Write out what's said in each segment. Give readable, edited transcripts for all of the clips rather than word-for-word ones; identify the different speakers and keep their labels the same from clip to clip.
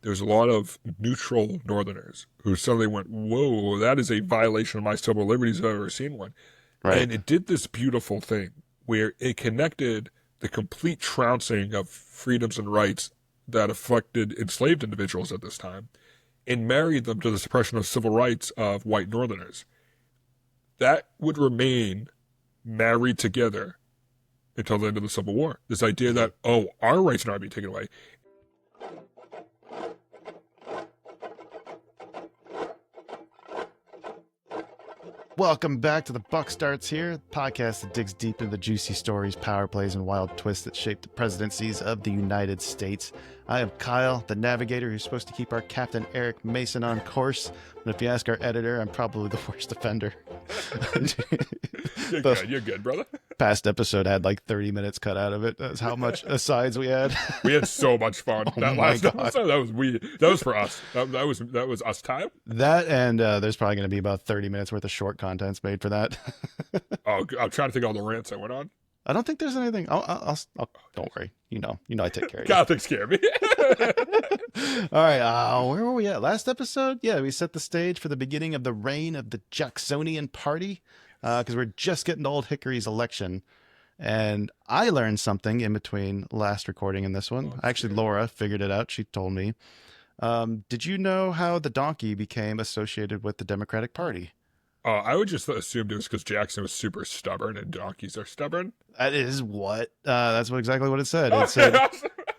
Speaker 1: there's a lot of neutral Northerners who suddenly went, whoa, that is a violation of my civil liberties if I've ever seen one.
Speaker 2: Right.
Speaker 1: And it did this beautiful thing where it connected the complete trouncing of freedoms and rights that afflicted enslaved individuals at this time and married them to the suppression of civil rights of white Northerners. That would remain married together until the end of the Civil War. This idea that, oh, our rights are not being taken away.
Speaker 2: Welcome back to The Buck Starts Here, the podcast that digs deep into the juicy stories, power plays, and wild twists that shape the presidencies of the United States. I am Kyle, the navigator who's supposed to keep our Captain Eric Mason on course. But if you ask our editor, I'm probably the worst offender.
Speaker 1: You're good, brother.
Speaker 2: Past episode had like 30 minutes cut out of it. That's how much asides we had.
Speaker 1: We had so much fun.
Speaker 2: Oh
Speaker 1: That
Speaker 2: my
Speaker 1: last
Speaker 2: God.
Speaker 1: episode, that was for us. That was us time.
Speaker 2: That and there's probably going to be about 30 minutes worth of short contents made for that.
Speaker 1: Oh, I'm trying to think of all the rants I went on.
Speaker 2: I don't think there's anything. I'll don't worry. You know, I take care of you.
Speaker 1: God, they scare me.
Speaker 2: All right, where were we at? Last episode? Yeah, we set the stage for the beginning of the reign of the Jacksonian Party, because we're just getting to old Hickory's election. And I learned something in between last recording and this one. Actually, Laura figured it out. She told me. Did you know how the donkey became associated with the Democratic Party?
Speaker 1: I would just assume it was because Jackson was super stubborn and donkeys are stubborn.
Speaker 2: That is what. That's exactly what it said. It said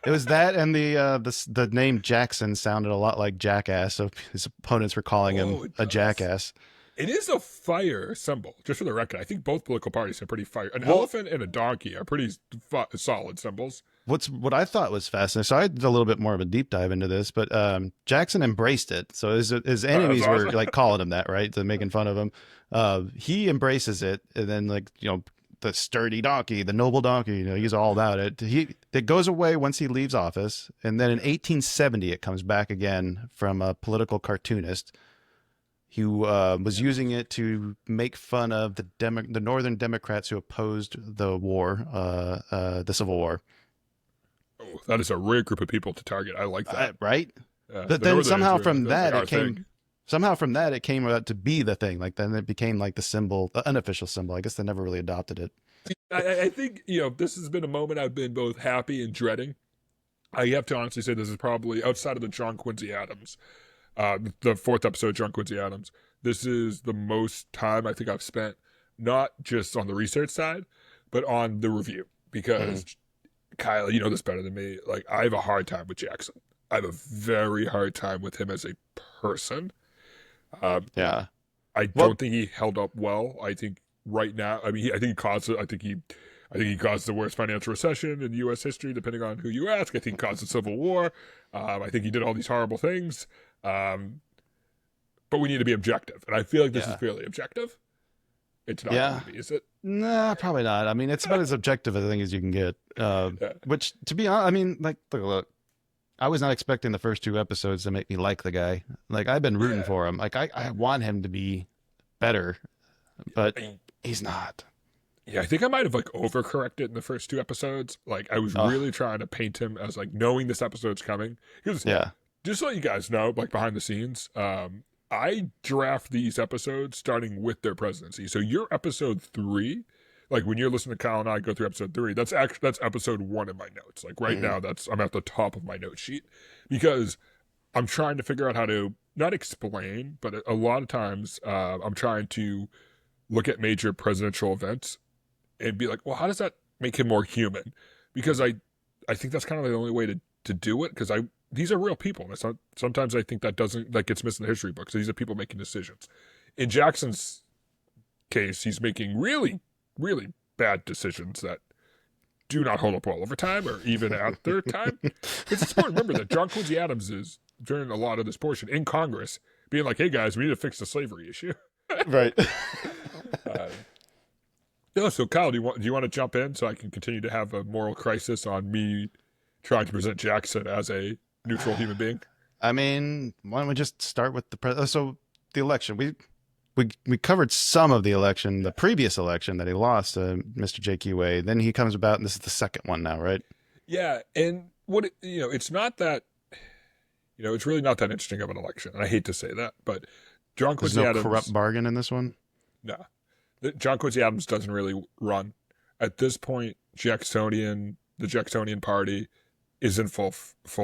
Speaker 2: it was that, and the name Jackson sounded a lot like jackass, so his opponents were calling him a jackass.
Speaker 1: It is a fire symbol, just for the record. I think both political parties are pretty fire. An elephant and a donkey are pretty solid symbols.
Speaker 2: What I thought was fascinating, so I did a little bit more of a deep dive into this, but Jackson embraced it. So his enemies were like calling him that, right? To making fun of him. He embraces it, and then the sturdy donkey, the noble donkey, he's all about it. It goes away once he leaves office, and then in 1870 it comes back again from a political cartoonist who was using it to make fun of the Northern Democrats who opposed the war, the Civil War.
Speaker 1: Oh, that is a rare group of people to target. I like that.
Speaker 2: Right? But then somehow from that it came out to be the thing. Like then it became like the symbol, the unofficial symbol. I guess they never really adopted it.
Speaker 1: I think, this has been a moment I've been both happy and dreading. I have to honestly say this is probably outside of the John Quincy Adams, the fourth episode, John Quincy Adams. This is the most time I think I've spent, not just on the research side, but on the review. Because, Kyle, you know this better than me. Like, I have a hard time with Jackson. I have a very hard time with him as a person.
Speaker 2: Yeah.
Speaker 1: I don't think he held up well. I think right now, I think he caused it. I think he caused the worst financial recession in U.S. history, depending on who you ask. I think he caused the Civil War. I think he did all these horrible things. But we need to be objective. And I feel like this is fairly objective. It's not going to be, is it?
Speaker 2: Nah, probably not. I mean, it's about as objective, I think, as you can get. Which, to be honest, look, I was not expecting the first two episodes to make me like the guy. Like, I've been rooting for him. Like, I want him to be better, but he's not.
Speaker 1: Yeah, I think I might have overcorrected in the first two episodes. Like, I was really trying to paint him as knowing this episode's coming. Because just to let you guys know, behind the scenes, I draft these episodes starting with their presidency. So your episode 3, when you're listening to Kyle and I go through episode 3, that's episode 1 in my notes. Right now, I'm at the top of my note sheet because I'm trying to figure out how to not explain, but a lot of times I'm trying to look at major presidential events and be like, well, how does that make him more human? Because I think that's kind of the only way to do it, because these are real people. And sometimes I think that gets missed in the history books. These are people making decisions. In Jackson's case, he's making really, really bad decisions that do not hold up well over time or even at their time. Because it's important to remember that John Quincy Adams is, during a lot of this portion, in Congress, being like, hey, guys, we need to fix the slavery issue.
Speaker 2: Right.
Speaker 1: So Kyle, do you want to jump in so I can continue to have a moral crisis on me trying to present Jackson as a neutral human being?
Speaker 2: I mean, why don't we just start with the election? We covered some of the election, the previous election that he lost to Mr. JQA. Then he comes about, and this is the second one now, right?
Speaker 1: Yeah, and it's not that it's really not that interesting of an election. And I hate to say that, but John
Speaker 2: There's
Speaker 1: Quincy
Speaker 2: no
Speaker 1: Adams.
Speaker 2: corrupt bargain in this one?
Speaker 1: No. John Quincy Adams doesn't really run. At this point, the Jacksonian Party is in full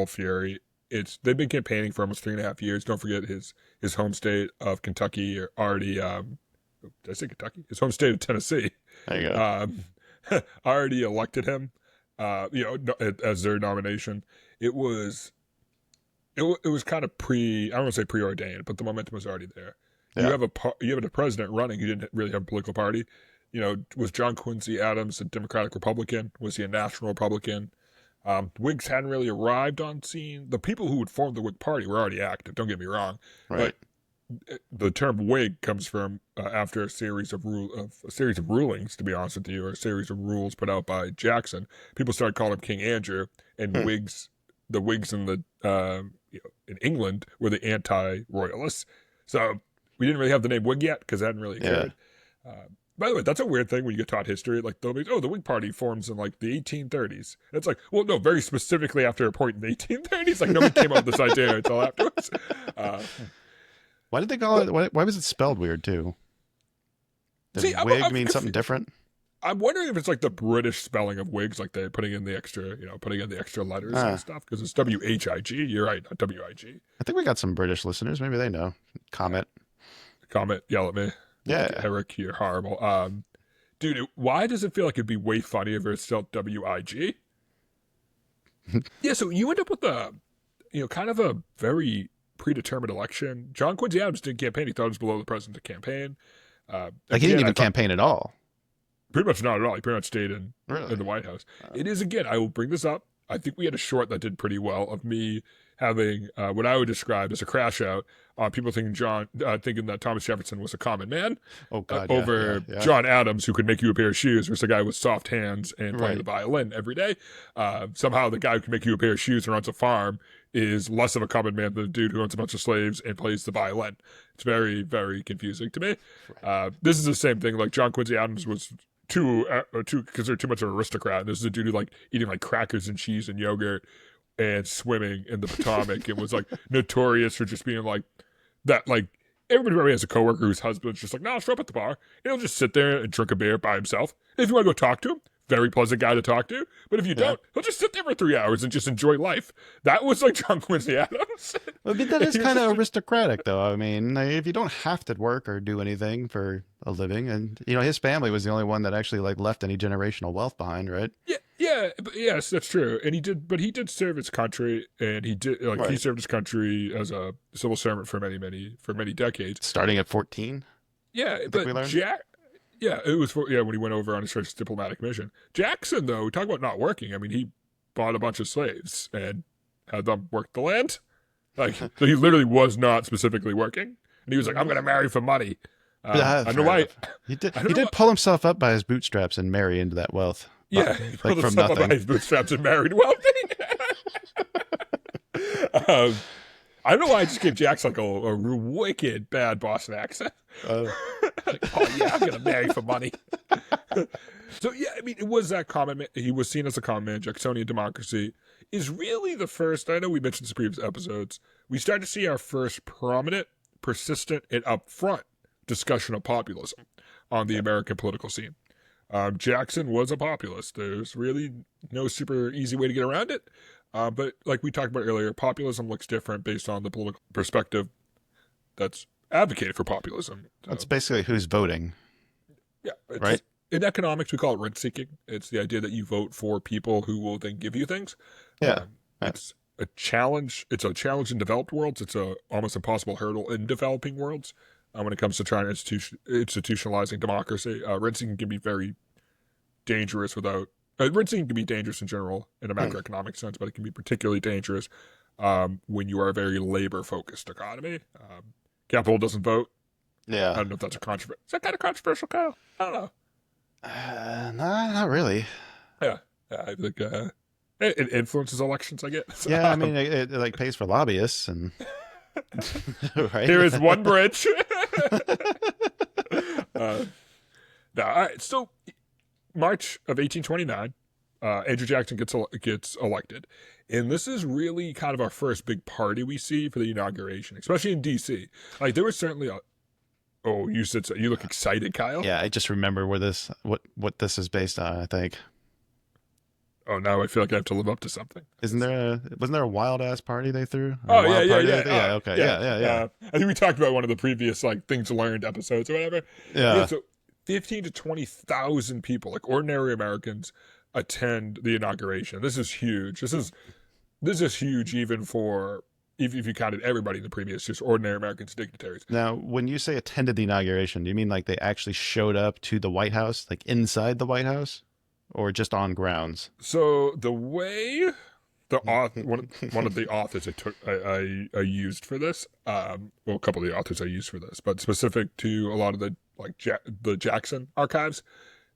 Speaker 1: fury. They've been campaigning for almost 3.5 years. Don't forget his home state of Kentucky already. Did I say Kentucky? His home state of Tennessee.
Speaker 2: There you go.
Speaker 1: Already elected him. As their nomination. It was kind of I don't want to say preordained, but the momentum was already there. Yeah. You have a president running who didn't really have a political party. Was John Quincy Adams a Democratic Republican? Was he a National Republican? Whigs hadn't really arrived on scene. The people who would form the Whig Party were already active. Don't get me wrong,
Speaker 2: right?
Speaker 1: But the term Whig comes from after a series of rulings, to be honest with you, or a series of rules put out by Jackson. People started calling him King Andrew, and the Whigs in in England were the anti-royalists. So we didn't really have the name Whig yet because it hadn't really occurred. Yeah. By the way, that's a weird thing when you get taught history. Like, they'll be, the Whig Party forms in, like, the 1830s. And it's like, well, no, very specifically after a point in the 1830s. Like, nobody came up with this idea until afterwards.
Speaker 2: Why did they call it? Why was it spelled weird, too? Does Whig mean something different?
Speaker 1: I'm wondering if it's, like, the British spelling of Whigs, like they're putting in the extra letters and stuff. Because it's W-H-I-G. You're right, not W-I-G.
Speaker 2: I think we got some British listeners. Maybe they know. Comment, yell
Speaker 1: at me.
Speaker 2: Yeah.
Speaker 1: Eric, you're horrible. Dude, why does it feel like it'd be way funnier if it's spelled W-I-G? Yeah, so you end up with kind of a very predetermined election. John Quincy Adams didn't campaign. He thought it was below the president's campaign.
Speaker 2: He didn't even campaign at all.
Speaker 1: Pretty much not at all. He pretty much stayed in the White House. It is, again, I will bring this up. I think we had a short that did pretty well of me having what I would describe as a crash out on people thinking that Thomas Jefferson was a common man over John Adams, who could make you a pair of shoes, versus a guy with soft hands and playing the violin every day. Somehow the guy who can make you a pair of shoes and runs a farm is less of a common man than the dude who owns a bunch of slaves and plays the violin. It's very, very confusing to me. This is the same thing. Like, John Quincy Adams was considered too much of an aristocrat. And this is a dude who eating crackers and cheese and yogurt and swimming in the Potomac. It was notorious for just being that. Everybody probably has a coworker whose husband's just no, I'll show up at the bar. He'll just sit there and drink a beer by himself. And if you want to go talk to him, very pleasant guy to talk to. But if you don't, he'll just sit there for 3 hours and just enjoy life. That was John Quincy Adams.
Speaker 2: Well, but that is kind of aristocratic, though. I mean, if you don't have to work or do anything for a living, and his family was the only one that actually left any generational wealth behind, right?
Speaker 1: Yes, that's true. And he did serve his country, and he did he served his country as a civil servant for many decades.
Speaker 2: Starting at 14.
Speaker 1: Yeah, but it was when he went over on his first diplomatic mission. Jackson, though, talk about not working. I mean, he bought a bunch of slaves and had them work the land. So he literally was not specifically working. And he was I'm going to marry for money. I don't know why.
Speaker 2: He did pull himself up by his bootstraps and marry into that wealth.
Speaker 1: Yeah, he pulled himself up by his bootstraps and married wealthy. I don't know why I just gave Jax a wicked bad Boston accent. I'm going to marry for money. So, I mean, it was that common man. He was seen as a common man. Jacksonian democracy is really the first, I know we mentioned this in previous episodes, we started to see our first prominent, persistent, and upfront discussion of populism on the American political scene. Jackson was a populist. There's really no super easy way to get around it. But like we talked about earlier, populism looks different based on the political perspective that's advocated for populism.
Speaker 2: That's basically who's voting.
Speaker 1: Yeah.
Speaker 2: Right?
Speaker 1: In economics, we call it rent-seeking. It's the idea that you vote for people who will then give you things.
Speaker 2: Yeah.
Speaker 1: It's a challenge. It's a challenge in developed worlds. It's a almost impossible hurdle in developing worlds when it comes to trying to institutionalizing democracy. Rent-seeking can be very dangerous rent-seeking can be dangerous in general in a macroeconomic sense, but it can be particularly dangerous when you are a very labor-focused economy. Capital doesn't vote.
Speaker 2: Yeah.
Speaker 1: I don't know if that's controversial. Is that kind of controversial, Kyle? I don't know.
Speaker 2: Nah, not really.
Speaker 1: Yeah. I think it influences elections, I guess.
Speaker 2: Yeah, I mean, it pays for lobbyists and...
Speaker 1: right? Here is one bridge. All right. So, March of 1829, Andrew Jackson gets elected. And this is really kind of our first big party we see for the inauguration, especially in D.C. Like, there was certainly oh, you said so. You look excited, Kyle?
Speaker 2: Yeah, I just remember what this is based on, I think.
Speaker 1: Oh, now I feel like I have to live up to something.
Speaker 2: Wasn't there a wild ass party they threw?
Speaker 1: Oh, yeah.
Speaker 2: Okay. Yeah.
Speaker 1: I think we talked about one of the previous like things learned episodes or whatever.
Speaker 2: Yeah.
Speaker 1: So 15 to 20,000 people, like ordinary Americans, attend the inauguration. This is huge. This is huge even for if you counted everybody in the previous, just ordinary Americans, dignitaries.
Speaker 2: Now, when you say attended the inauguration, do you mean like they actually showed up to the White House, like inside the White House? Or just on grounds?
Speaker 1: So the way one of the authors I used for this, well, a couple of the authors I used for this, but specific to a lot of the the Jackson archives,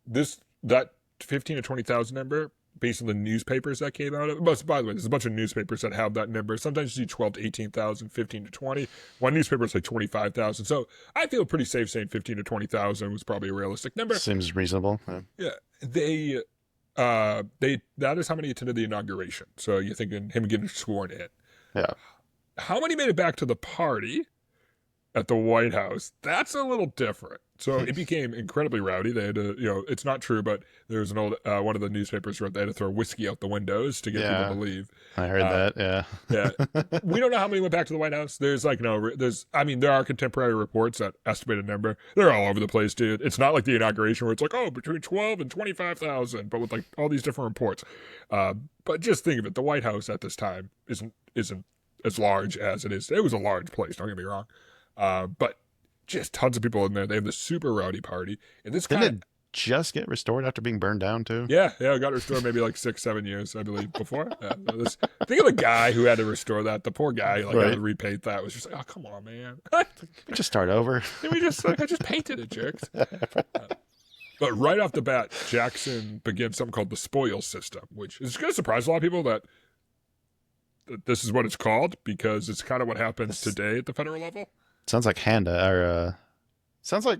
Speaker 1: that 15 to 20,000 number based on the newspapers that came out of it. But by the way, there's a bunch of newspapers that have that number. Sometimes you see 12 to 18,000, 15 to 20. One newspaper is like 25,000. So I feel pretty safe saying 15 to 20,000 was probably a realistic number.
Speaker 2: Seems reasonable.
Speaker 1: Yeah. That is how many attended the inauguration. So you're thinking him getting sworn in.
Speaker 2: Yeah.
Speaker 1: How many made it back to the party at the White House? That's a little different. So it became incredibly rowdy. They had to, it's not true, but there's an old, one of the newspapers wrote they had to throw whiskey out the windows to get people to leave.
Speaker 2: I heard that. Yeah.
Speaker 1: Yeah. We don't know how many went back to the White House. There are contemporary reports that estimate a number. They're all over the place, dude. It's not like the inauguration where it's like, oh, between 12 and 25,000, but with like all these different reports. But just think of it. The White House at this time isn't as large as it is. It was a large place. Don't get me wrong. But just tons of people in there. They have this super rowdy party. And this
Speaker 2: Didn't it just get restored after being burned down too?
Speaker 1: Yeah, it got restored maybe like 6-7 years, I believe, before. Think of the guy who had to restore that. The poor guy who had to repaint that. Was just like, oh, come on, man.
Speaker 2: Just start over.
Speaker 1: I just painted it, jerks. But right off the bat, Jackson begins something called the spoils system, which is going to surprise a lot of people that this is what it's called, because it's kind of what happens today at the federal level.
Speaker 2: Sounds like sounds like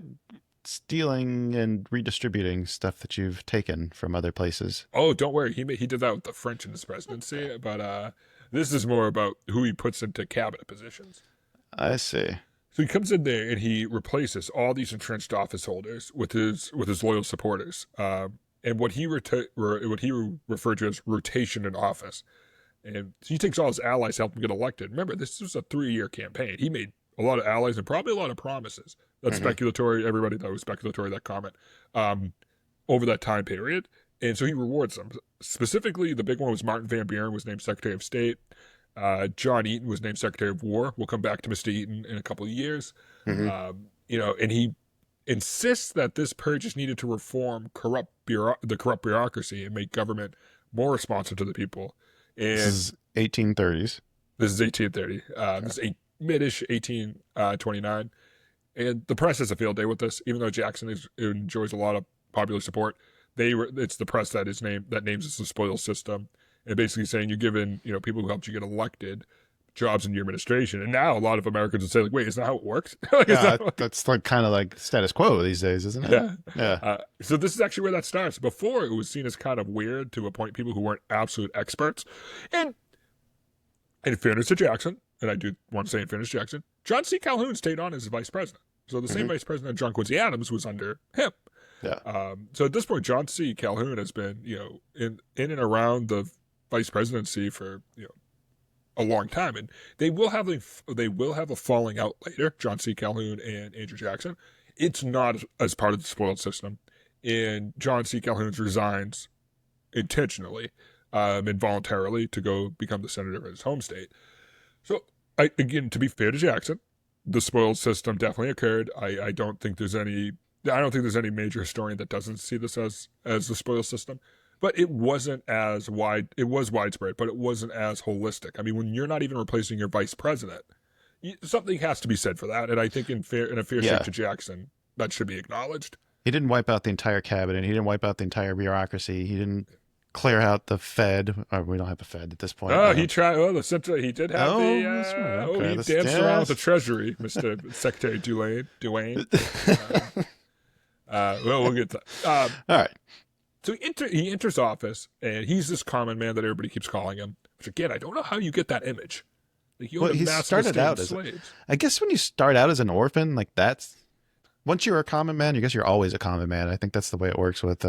Speaker 2: stealing and redistributing stuff that you've taken from other places.
Speaker 1: Oh, don't worry. He did that with the French in his presidency, but this is more about who he puts into cabinet positions.
Speaker 2: I see.
Speaker 1: So he comes in there and he replaces all these entrenched office holders with his loyal supporters, and what he referred to as rotation in office. And he takes all his allies to help him get elected. Remember, this was a 3-year campaign. He made a lot of allies and probably a lot of promises. That's speculatory. Everybody thought it was speculatory, that comment, over that time period. And so he rewards them. Specifically, the big one was Martin Van Buren was named Secretary of State. John Eaton was named Secretary of War. We'll come back to Mr. Eaton in a couple of years. And he insists that this purge is needed to reform the corrupt bureaucracy and make government more responsive to the people. And
Speaker 2: this is 1830s.
Speaker 1: This is 1830. This is mid-ish 1829. And the press has a field day with this, even though Jackson enjoys a lot of popular support. It's the press that names this the spoils system, and basically saying you're giving people who helped you get elected jobs in your administration. And now a lot of Americans would say, like, wait, isn't that how it works?
Speaker 2: That's like kind of like status quo these days, isn't it?
Speaker 1: Yeah. So this is actually where that starts. Before, it was seen as kind of weird to appoint people who weren't absolute experts. And in fairness to Jackson, and I do want to say in fairness to Jackson, John C. Calhoun stayed on as vice president. So the same vice president John Quincy Adams was under him.
Speaker 2: Yeah.
Speaker 1: So at this point, John C. Calhoun has been, in and around the vice presidency for, a long time, and they will have a falling out later. John C. Calhoun and Andrew Jackson. It's not as part of the spoiled system, and John C. Calhoun resigns intentionally, and voluntarily to go become the senator of his home state. So, again, to be fair to Jackson, the spoiled system definitely occurred. I don't think there's any major historian that doesn't see this as the spoiled system. But it wasn't as wide. It was widespread, but it wasn't as holistic. I mean, when you're not even replacing your vice president, something has to be said for that. And I think in a fair shake to Jackson, that should be acknowledged.
Speaker 2: He didn't wipe out the entire cabinet. He didn't wipe out the entire bureaucracy. He didn't clear out the Fed. We don't have a Fed at this point.
Speaker 1: Oh, he tried. Oh, the Central. He did have
Speaker 2: that's right. Okay.
Speaker 1: He danced around with the Treasury, Mr. Secretary Duane. Well, we'll get to that.
Speaker 2: All right.
Speaker 1: So he enters office, and he's this common man that everybody keeps calling him. Which again, I don't know how you get that image. Like, you
Speaker 2: well, he started out as
Speaker 1: slaves.
Speaker 2: I guess when you start out as an orphan, like that's once you're a common man, I guess you're always a common man. I think that's the way it works with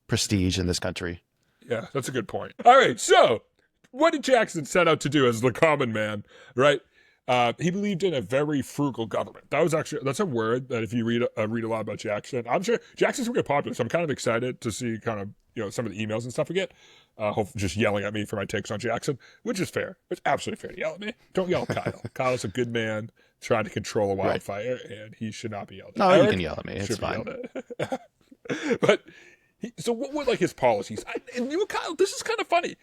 Speaker 2: prestige in this country.
Speaker 1: Yeah, that's a good point. All right, so what did Jackson set out to do as the common man, right? He believed in a very frugal government. That's a word that if you read a lot about Jackson, I'm sure Jackson's really popular. So I'm kind of excited to see kind of some of the emails and stuff we get. Just yelling at me for my takes on Jackson, which is fair. It's absolutely fair to yell at me. Don't yell at Kyle. Kyle's a good man trying to control a wildfire, and he should not be yelled at.
Speaker 2: No, Eric, you can yell at me. It's fine.
Speaker 1: But so what were like his policies? And you know, Kyle, this is kind of funny.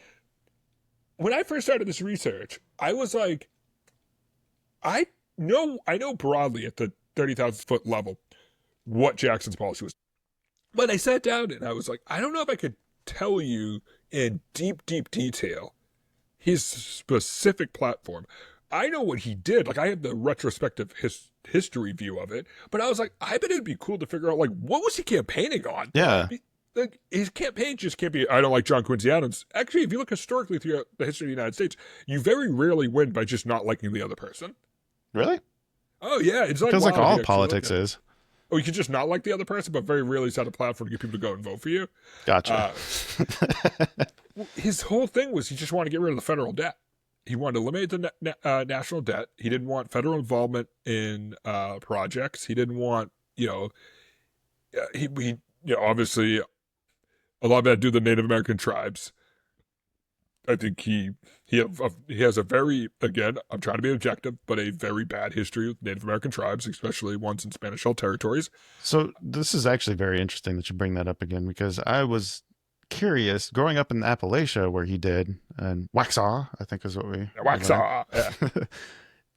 Speaker 1: When I first started this research, I was like, I know broadly at the 30,000 foot level what Jackson's policy was. But I sat down and I was like, I don't know if I could tell you in deep detail his specific platform. I know what he did. Like, I have the retrospective history view of it. But I was like, I bet it'd be cool to figure out, like, what was he campaigning on?
Speaker 2: Yeah.
Speaker 1: Like, his campaign just can't be, I don't like John Quincy Adams. Actually, if you look historically throughout the history of the United States, you very rarely win by just not liking the other person.
Speaker 2: Really?
Speaker 1: Oh, yeah. It's like,
Speaker 2: feels like all politics is.
Speaker 1: Oh, you can just not like the other person, but very rarely set a platform to get people to go and vote for you.
Speaker 2: Gotcha.
Speaker 1: His whole thing was he just wanted to get rid of the federal debt. He wanted to eliminate the national debt. He didn't want federal involvement in projects. He didn't want, he obviously a lot of that to do with the Native American tribes. I think he has a very, again, I'm trying to be objective, but a very bad history with Native American tribes, especially ones in Spanish-held territories.
Speaker 2: So this is actually very interesting that you bring that up again, because I was curious, growing up in Appalachia where he did, and Waxhaw, I think is what we...
Speaker 1: Waxhaw, yeah.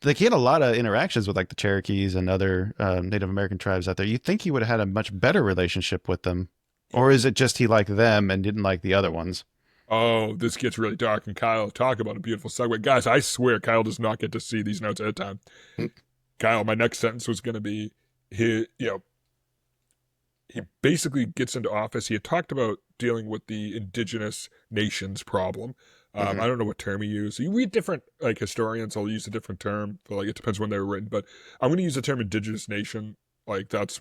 Speaker 2: Like, he had a lot of interactions with like the Cherokees and other Native American tribes out there. You'd think he would have had a much better relationship with them. Or is it just he liked them and didn't like the other ones?
Speaker 1: Oh, this gets really dark, and Kyle, talk about a beautiful segue. Guys, I swear Kyle does not get to see these notes at a time. Kyle, my next sentence was going to be, he basically gets into office. He had talked about dealing with the indigenous nations problem. I don't know what term he used. You read different, like, historians, I'll use a different term, but, like, it depends when they were written. But I'm going to use the term indigenous nation. Like, that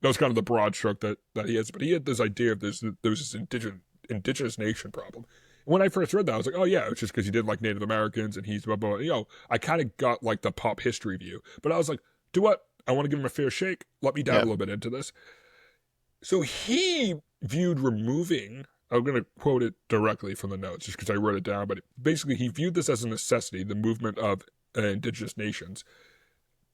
Speaker 1: was kind of the broad stroke that he has. But he had this idea of there was this indigenous nation problem. When I first read that, I was like, oh yeah, it's just because he did like Native Americans and he's blah, blah, blah. I kind of got like the pop history view, but I was like, do what? I want to give him a fair shake. Let me dive a little bit into this. So he viewed removing, I'm going to quote it directly from the notes just because I wrote it down, but basically he viewed this as a necessity, the movement of indigenous nations,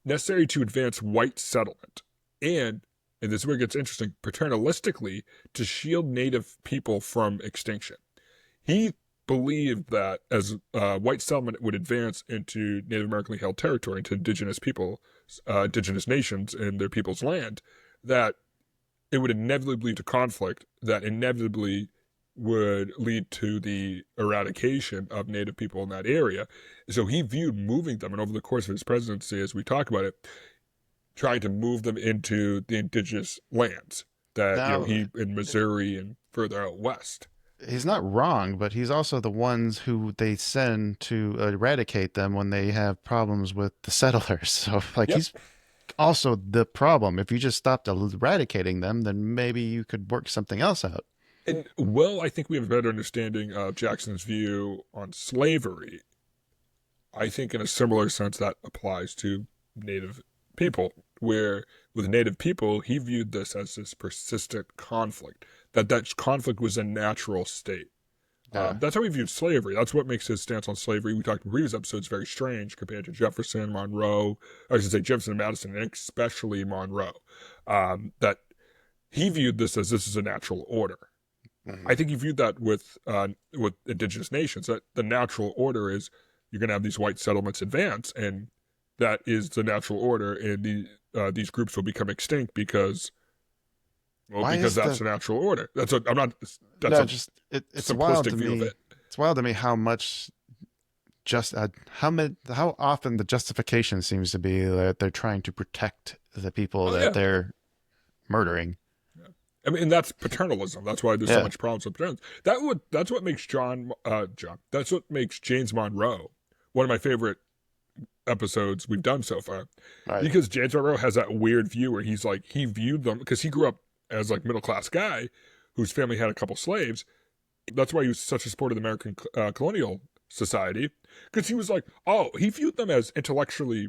Speaker 1: necessary to advance white settlement and this is where it gets interesting, paternalistically to shield Native people from extinction. He believed that as white settlement would advance into Native Americanly held territory, into indigenous people, indigenous nations and their people's land, that it would inevitably lead to conflict, that inevitably would lead to the eradication of Native people in that area. So he viewed moving them, and over the course of his presidency, as we talk about it, trying to move them into the indigenous lands that he in Missouri and further out west.
Speaker 2: He's not wrong, but he's also the ones who they send to eradicate them when they have problems with the settlers. So he's also the problem. If you just stopped eradicating them, then maybe you could work something else out.
Speaker 1: And I think we have a better understanding of Jackson's view on slavery. I think in a similar sense that applies to Native people, where with Native people, he viewed this as this persistent conflict, that conflict was a natural state. That's how he viewed slavery. That's what makes his stance on slavery, we talked in previous episodes, very strange compared to Jefferson, Monroe, or I should say Jefferson and Madison, and especially Monroe, that he viewed this as this is a natural order. I think he viewed that with indigenous nations, that the natural order is you're going to have these white settlements advance, and that is the natural order, and these groups will become extinct because that's the natural order. It's a
Speaker 2: wild to
Speaker 1: view
Speaker 2: me.
Speaker 1: Of it.
Speaker 2: It's wild to me how much how often the justification seems to be that they're trying to protect the people that they're murdering.
Speaker 1: Yeah. I mean, and that's paternalism. That's why there's so much problems with paternalism. That's what makes that's what makes James Monroe one of my favorite episodes we've done so far.
Speaker 2: Right.
Speaker 1: Because James Monroe has that weird view where he's like, he viewed them, because he grew up as like middle-class guy whose family had a couple slaves. That's why he was such a supporter of the American colonial society, because he was like, he viewed them as intellectually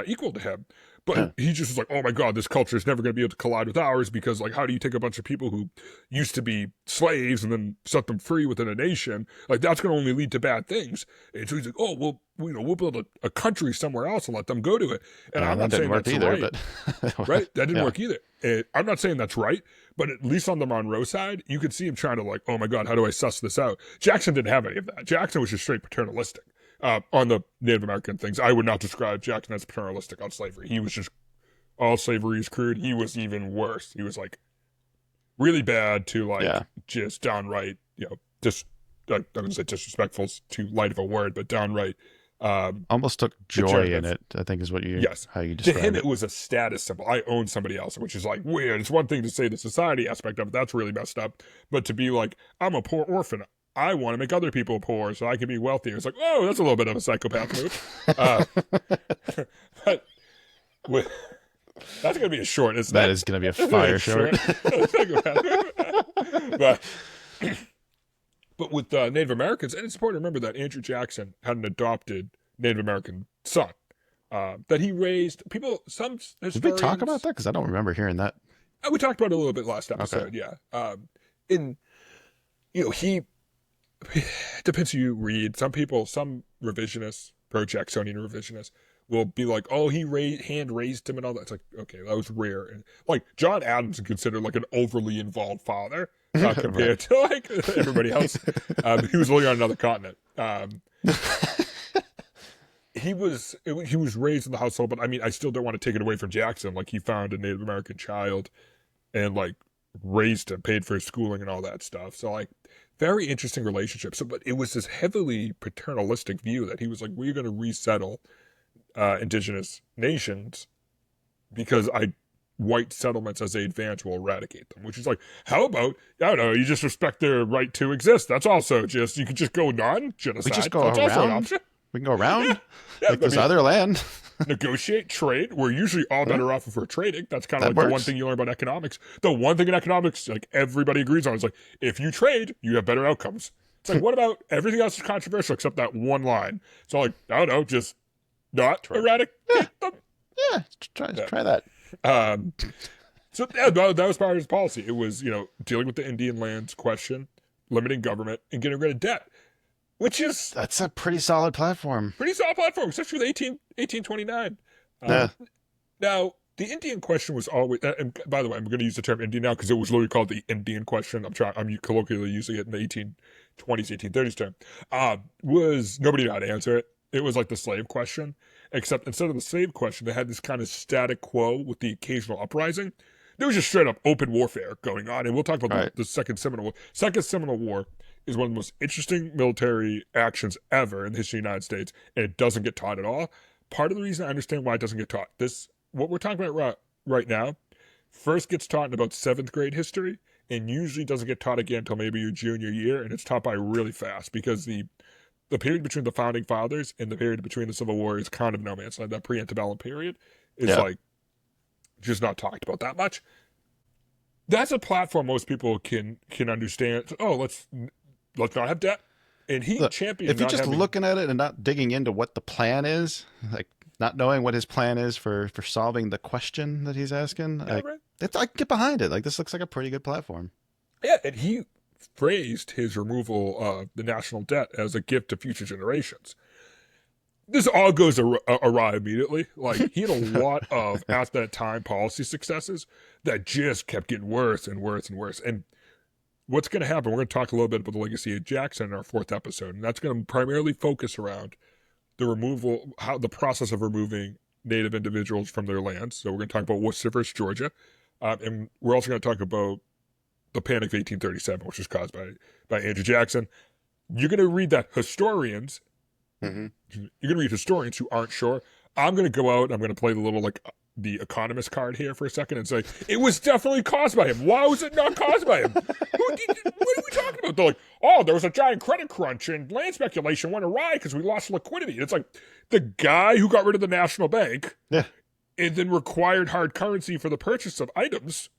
Speaker 1: equal to him. But he just was like, oh my God, this culture is never going to be able to collide with ours, because like, how do you take a bunch of people who used to be slaves and then set them free within a nation? Like, that's going to only lead to bad things. And so he's like, we'll build a country somewhere else and let them go to it. And I'm not saying that's either, right. But right? That didn't work either. And I'm not saying that's right, but at least on the Monroe side, you could see him trying to like, oh my God, how do I suss this out? Jackson didn't have any of that. Jackson was just straight paternalistic. On the Native American things, I would not describe Jackson as paternalistic on slavery. He was just, all slavery is crude. He was even worse. He was like really bad to like just downright, just I'm going to say disrespectful is too light of a word, but downright.
Speaker 2: Almost took joy in it, I think is what you, how you describe it.
Speaker 1: To him, it was a status symbol. I own somebody else, which is like weird. It's one thing to say the society aspect of it. That's really messed up. But to be like, I'm a poor orphan. I want to make other people poor so I can be wealthier. It's like, oh, that's a little bit of a psychopath move. But that's going to be a short, isn't it?
Speaker 2: That is going to be a fire short.
Speaker 1: But with Native Americans, and it's important to remember that Andrew Jackson had an adopted Native American son that he raised. Some historians...
Speaker 2: Did we talk about that? Because I don't remember hearing that.
Speaker 1: We talked about it a little bit last episode, he... depends who you read. Some revisionists, pro-Jacksonian revisionists, will be like, oh, he hand-raised him and all that. It's like, okay, that was rare. And like, John Adams is considered like an overly involved father compared to like everybody else. He was living on another continent. He was raised in the household, but I mean, I still don't want to take it away from Jackson. Like, he found a Native American child and like raised him, paid for his schooling and all that stuff. So like, very interesting relationship. So, but it was this heavily paternalistic view that he was like, we're going to resettle indigenous nations because white settlements as they advance will eradicate them. Which is like, how about, I don't know, you just respect their right to exist. That's also just, you could just go non-genocide.
Speaker 2: We just go around. Also an option. We can go around like this other land.
Speaker 1: Negotiate trade. We're usually all better off if we're trading. That's kind of like the one thing you learn about economics. The one thing in economics, like everybody agrees on, is like, if you trade, you have better outcomes. It's like, what about everything else is controversial except that one line? So like, I don't know, just not eradicate them.
Speaker 2: Yeah, try that.
Speaker 1: So that was part of his policy. It was, dealing with the Indian lands question, limiting government, and getting rid of debt.
Speaker 2: That's a pretty solid platform.
Speaker 1: Especially with 1829. Now, the Indian question was always, and by the way, I'm going to use the term Indian now because it was literally called the Indian question. I'm colloquially using it in the 1820s, 1830s term. Was nobody knew how to answer it. It was like the slave question, except instead of the slave question, they had this kind of static quo with the occasional uprising. There was just straight up open warfare going on, and we'll talk about the Second Seminole War. Second Seminole War is one of the most interesting military actions ever in the history of the United States, and it doesn't get taught at all. Part of the reason I understand why it doesn't get taught, what we're talking about right now, first gets taught in about 7th grade history, and usually doesn't get taught again until maybe your junior year, and it's taught by really fast, because the period between the Founding Fathers and the period between the Civil War is kind of no man's land. That pre-antebellum period is like just not talked about that much. That's a platform most people can understand. Oh, let's not have debt. And championed.
Speaker 2: If you're just looking at it and not digging into what the plan is, like not knowing what his plan is for solving the question that he's asking, I can get behind it. Like, this looks like a pretty good platform.
Speaker 1: Yeah, and he phrased his removal of the national debt as a gift to future generations. This all goes awry immediately. Like, he had a lot of, at that time, policy successes that just kept getting worse and worse and worse. And what's going to happen, we're going to talk a little bit about the legacy of Jackson in our 4th episode, and that's going to primarily focus around the process of removing Native individuals from their lands. So we're going to talk about Worcester versus Georgia. And we're also going to talk about the Panic of 1837, which was caused by Andrew Jackson. You're going to read that historians, you're going to read historians who aren't sure. I'm going to go out and I'm going to play the little, like, the economist card here for a second and say, it was definitely caused by him. Why was it not caused by him? What are we talking about? They're like, oh, there was a giant credit crunch and land speculation went awry because we lost liquidity. And it's like the guy who got rid of the national bank and then required hard currency for the purchase of items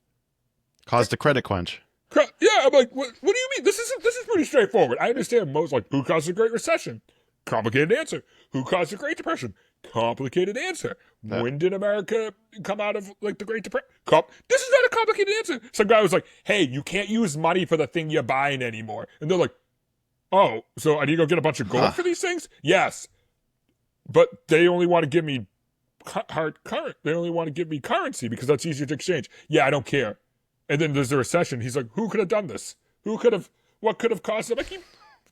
Speaker 2: caused a credit crunch.
Speaker 1: Yeah, I'm like, what do you mean? This is pretty straightforward. I understand most, like, who caused the Great Recession? Complicated answer. Who caused the Great Depression? Complicated answer. Yeah. When did America come out of, like, the Great Depression? This is not a complicated answer. Some guy was like, hey, you can't use money for the thing you're buying anymore. And they're like, oh, so I need to go get a bunch of gold for these things? Yes. But they only want to give me they only want to give me currency because that's easier to exchange. Yeah, I don't care. And then there's a recession. He's like, who could have done this? What could have caused it? Like, you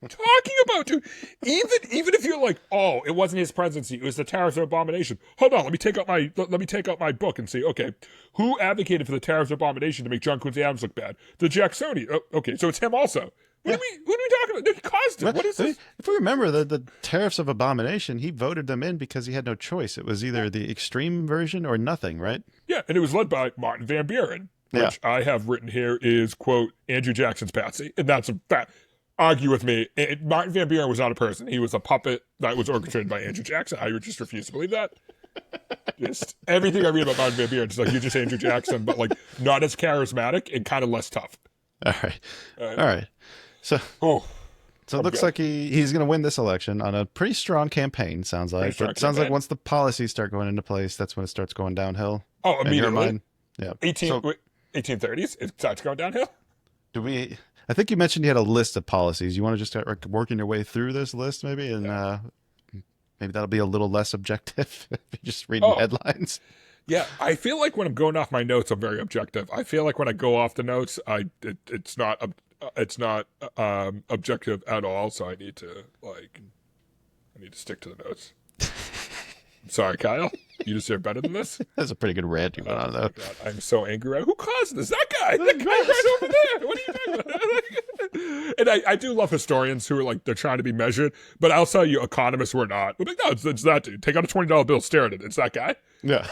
Speaker 1: talking about, dude? Even if you're like, oh, it wasn't his presidency, it was the tariffs of abomination. Hold on, let me take out my book and say, okay, who advocated for the tariffs of abomination to make John Quincy Adams look bad? The Jacksonian. Oh, okay, so it's him also. What are we talking about? He caused it. What is this?
Speaker 2: If we remember the tariffs of abomination, he voted them in because he had no choice. It was either the extreme version or nothing, right?
Speaker 1: Yeah, and it was led by Martin Van Buren. Which I have written here is, quote, Andrew Jackson's patsy. And that's a fact. Argue with me. Martin Van Buren was not a person. He was a puppet that was orchestrated by Andrew Jackson. I just refuse to believe that. Just everything I read about Martin Van Buren is like, you're just Andrew Jackson, but like not as charismatic and kind of less tough.
Speaker 2: All right. So it looks like he's going to win this election on a pretty strong campaign, sounds like. But it sounds like once the policies start going into place, that's when it starts going downhill.
Speaker 1: Oh, immediately.
Speaker 2: Yeah.
Speaker 1: 1830s, it starts going downhill.
Speaker 2: I think you mentioned you had a list of policies. You want to just start working your way through this list, maybe, and maybe that'll be a little less objective if you're just reading headlines.
Speaker 1: Yeah, I feel like when I'm going off my notes, I'm very objective. I feel like when I go off the notes, it's not objective at all. So I need to stick to the notes. Sorry, Kyle. You deserve better than this.
Speaker 2: That's a pretty good rant you went on, though.
Speaker 1: God, I'm so angry. Who caused this? That guy. That guy right over there. What are you talking about? And I do love historians who are like, they're trying to be measured. But I'll tell you, economists were not. We're like, no, it's that dude. Take out a $20 bill, stare at it. It's that guy.
Speaker 2: Yeah.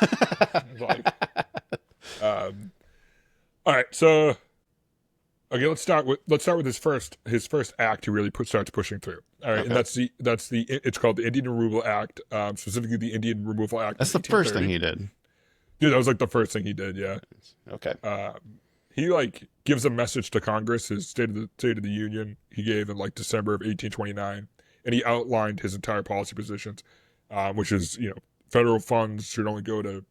Speaker 1: All right. So, okay, let's start with his first act. He really starts pushing through. All right, and it's called the Indian Removal Act, specifically the Indian Removal Act.
Speaker 2: That's the first thing he did.
Speaker 1: Dude, that was like the first thing he did. Yeah.
Speaker 2: Okay.
Speaker 1: He like gives a message to Congress, his State of the Union he gave in like December of 1829, and he outlined his entire policy positions, which is federal funds should only go to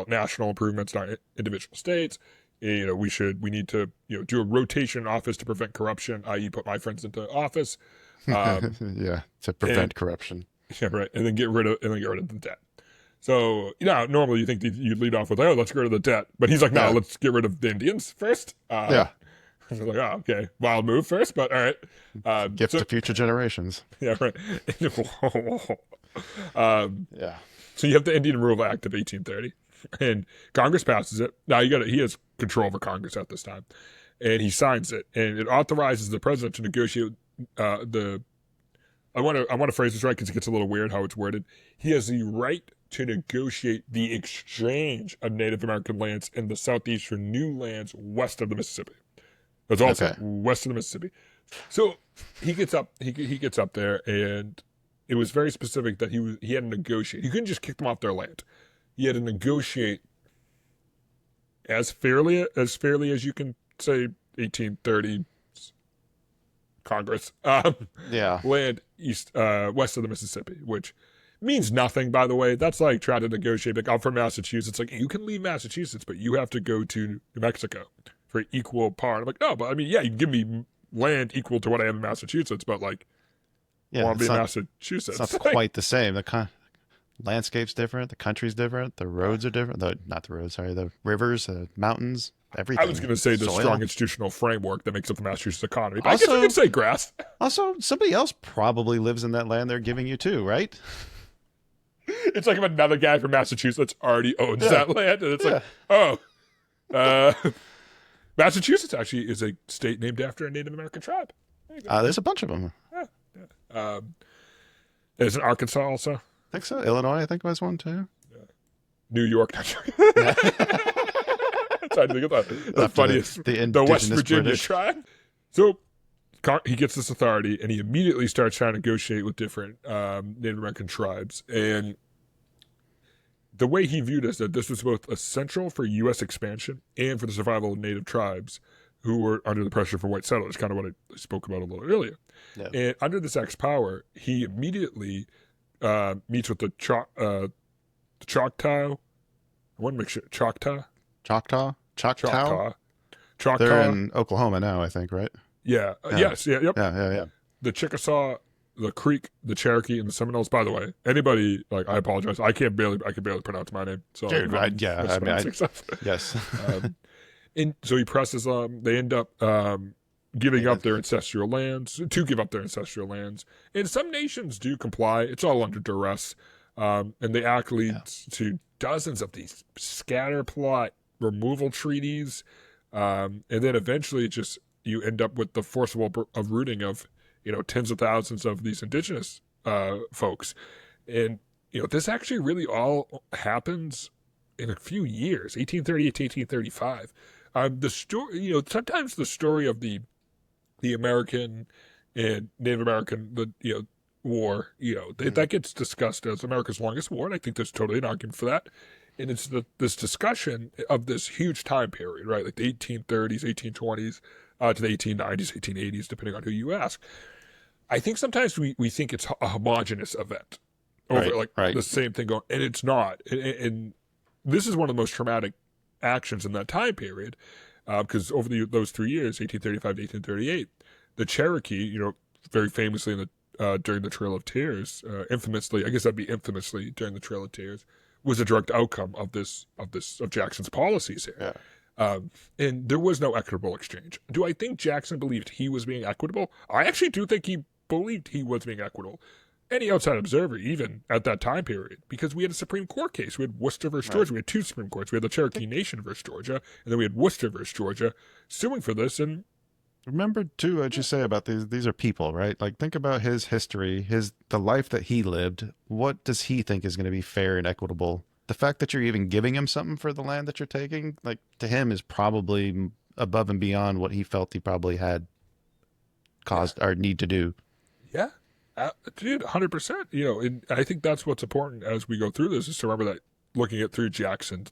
Speaker 1: national improvements, not individual states. We need to do a rotation in office to prevent corruption, i.e. put my friends into office.
Speaker 2: To prevent corruption.
Speaker 1: Yeah, right. And then get rid of the debt. So, normally you think you'd lead off with, let's get rid of the debt. But he's like, no, let's get rid of the Indians first.
Speaker 2: Yeah.
Speaker 1: I was like, oh, okay. Wild move first, but all right.
Speaker 2: Gift to future generations.
Speaker 1: Yeah, right.
Speaker 2: Yeah.
Speaker 1: So you have the Indian Removal Act of 1830. And Congress passes it. Now he has control over Congress at this time, and he signs it, and it authorizes the president to negotiate I want to phrase this right because it gets a little weird how it's worded. He has the right to negotiate the exchange of Native American lands in the southeast for new lands west of the Mississippi. That's also west of the Mississippi. So he gets up there, and it was very specific that he had to negotiate. He couldn't just kick them off their land. He had to negotiate as fairly as you can say 1830 Congress land west of the Mississippi, which means nothing, by the way. That's like trying to negotiate. Like, I'm from Massachusetts. Like, you can leave Massachusetts, but you have to go to New Mexico for equal part. I'm like, no, but I mean, yeah, you can give me land equal to what I have in Massachusetts, but like, I want to be in Massachusetts.
Speaker 2: It's not quite the same. The landscape's different. The country's different. The roads are different. The rivers, the mountains, everything.
Speaker 1: I was going to say the strong institutional framework that makes up the Massachusetts economy. But also, I guess you could say grass. Also,
Speaker 2: somebody else probably lives in that land they're giving you too, right?
Speaker 1: It's like if another guy from Massachusetts already owns that land. And it's Massachusetts actually is a state named after a Native American tribe.
Speaker 2: There's a bunch of them.
Speaker 1: There's an Arkansas also.
Speaker 2: I think so. Illinois, I think, was one too.
Speaker 1: New York. Trying to think of the funniest, the West Virginia British tribe. So he gets this authority, and he immediately starts trying to negotiate with different Native American tribes. And the way he viewed it is that this was both essential for U.S. expansion and for the survival of Native tribes who were under the pressure from white settlers, kind of what I spoke about a little earlier. Yeah. And under this Act's power, he immediately meets with the Choctaw. I want to make sure Choctaw.
Speaker 2: They're in Oklahoma now, I think, right?
Speaker 1: Yeah. Yes. Yeah. Yep.
Speaker 2: Yeah.
Speaker 1: The Chickasaw, the Creek, the Cherokee, and the Seminoles. By the way, anybody I apologize. I can barely pronounce my name. So
Speaker 2: yes.
Speaker 1: And so he presses them. They end up giving up their ancestral lands. And some nations do comply. It's all under duress. And the act leads to dozens of these scatter plot removal treaties. And then eventually you end up with the forcible uprooting of, tens of thousands of these indigenous folks. And, this actually really all happens in a few years, 1838 to 1835. The story, sometimes the story of the American and Native American, war, that gets discussed as America's longest war, and I think there's totally an argument for that. And it's this discussion of this huge time period, right? Like the 1830s, 1820s, to the 1890s, 1880s, depending on who you ask. I think sometimes we think it's a homogenous event over the same thing going, and it's not. And this is one of the most traumatic actions in that time period, because over those 3 years, 1835 to 1838, the Cherokee, very famously during the Trail of Tears, infamously during the Trail of Tears, was a direct outcome of Jackson's policies here. Yeah. And there was no equitable exchange. Do I think Jackson believed he was being equitable? I actually do think he believed he was being equitable. Any outside observer, even at that time period, because we had a Supreme Court case. We had Worcester versus Georgia. We had two Supreme Courts. We had the Cherokee Nation versus Georgia, and then we had Worcester versus Georgia suing for this. And
Speaker 2: remember, too, what you say about these are people, right? Like, think about his history, the life that he lived. What does he think is going to be fair and equitable? The fact that you're even giving him something for the land that you're taking, like, to him is probably above and beyond what he felt he probably had caused or need to do.
Speaker 1: Yeah. Dude, 100%. And I think that's what's important as we go through this is to remember that looking at through Jackson's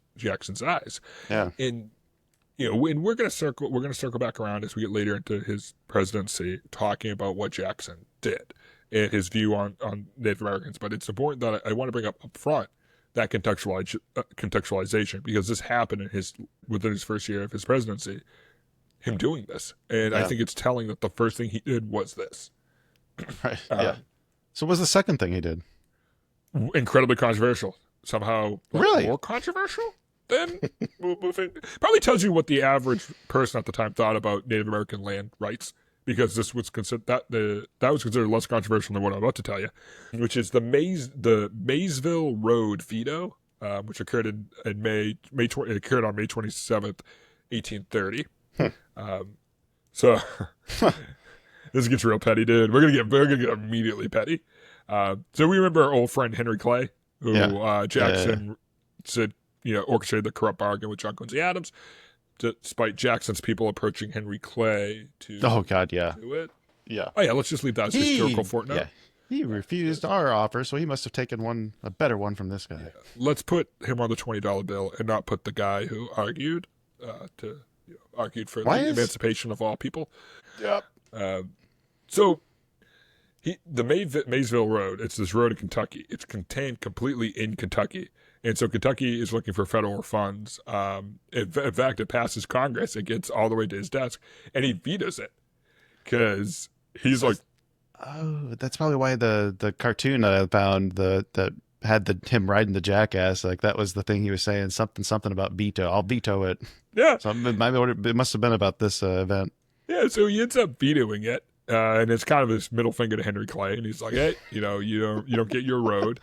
Speaker 1: eyes.
Speaker 2: Yeah.
Speaker 1: And and we're gonna circle back around as we get later into his presidency, talking about what Jackson did and his view on Native Americans. But it's important that I want to bring up front that contextualization, because this happened within his first year of his presidency, him doing this, and I think it's telling that the first thing he did was this.
Speaker 2: Right. So what was the second thing he did?
Speaker 1: Incredibly controversial. Somehow
Speaker 2: really
Speaker 1: more controversial than moving. Probably tells you what the average person at the time thought about Native American land rights, because this was considered that was considered less controversial than what I'm about to tell you, which is the Maysville Road veto, which occurred on May 27th, 1830. So this gets real petty, dude. We're gonna get immediately petty. So we remember our old friend Henry Clay, who Jackson said orchestrated the corrupt bargain with John Quincy Adams, despite Jackson's people approaching Henry Clay to do it.
Speaker 2: Yeah.
Speaker 1: Oh yeah, let's just leave that as historical footnote. Yeah.
Speaker 2: He refused our offer, so he must have taken a better one from this guy. Yeah.
Speaker 1: Let's put him on the $20 bill and not put the guy who argued for the emancipation of all people.
Speaker 2: Yep.
Speaker 1: So the Maysville Road, it's this road in Kentucky. It's contained completely in Kentucky. And so Kentucky is looking for federal funds. In fact, it passes Congress. It gets all the way to his desk, and he vetoes it because he's like,
Speaker 2: "Oh, that's probably why the cartoon that I found that had him riding the jackass, like that was the thing he was saying, something about veto. I'll veto it."
Speaker 1: Yeah.
Speaker 2: So it must have been about this event.
Speaker 1: Yeah. So he ends up vetoing it, and it's kind of his middle finger to Henry Clay, and he's like, "Hey, you don't get your road."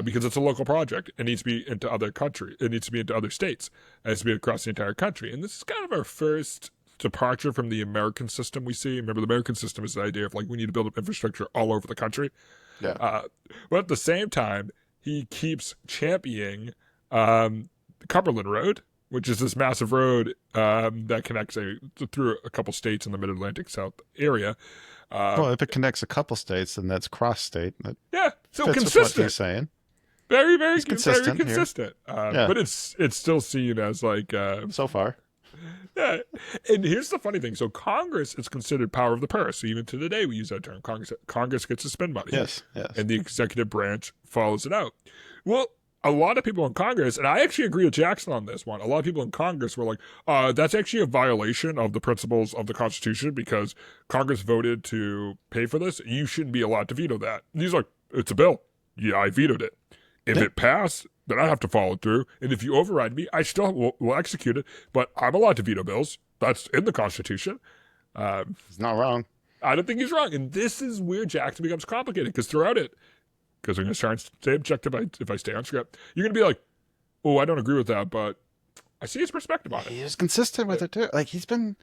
Speaker 1: Because it's a local project. It needs to be into other country. It needs to be into other states. It needs to be across the entire country. And this is kind of our first departure from the American system we see. Remember, the American system is the idea of we need to build up infrastructure all over the country.
Speaker 2: Yeah.
Speaker 1: But at the same time, he keeps championing Cumberland Road, which is this massive road that connects through a couple states in the Mid-Atlantic South area.
Speaker 2: Well, if it connects a couple states, then that's cross-state. That
Speaker 1: so
Speaker 2: fits
Speaker 1: consistent.
Speaker 2: with what he's saying.
Speaker 1: Very, very,
Speaker 2: He's consistent.
Speaker 1: Very consistent. But it's still seen as like
Speaker 2: so far.
Speaker 1: Yeah, and here's the funny thing. So Congress is considered power of the purse. So even to today, we use that term. Congress gets to spend money.
Speaker 2: Yes.
Speaker 1: And the executive branch follows it out. Well, a lot of people in Congress, and I actually agree with Jackson on this one, a lot of people in Congress were like, that's actually a violation of the principles of the Constitution because Congress voted to pay for this. You shouldn't be allowed to veto that. And he's like, it's a bill. Yeah, I vetoed it. If it passed, then I have to follow it through. And if you override me, I still will execute it. But I'm allowed to veto bills. That's in the Constitution.
Speaker 2: He's not wrong.
Speaker 1: I don't think he's wrong. And this is where Jackson becomes complicated because throughout it, because I'm going to try and stay objective if I stay on script, you're going to be like, oh, I don't agree with that, but I see his perspective on it.
Speaker 2: He is consistent with it too. Like he's been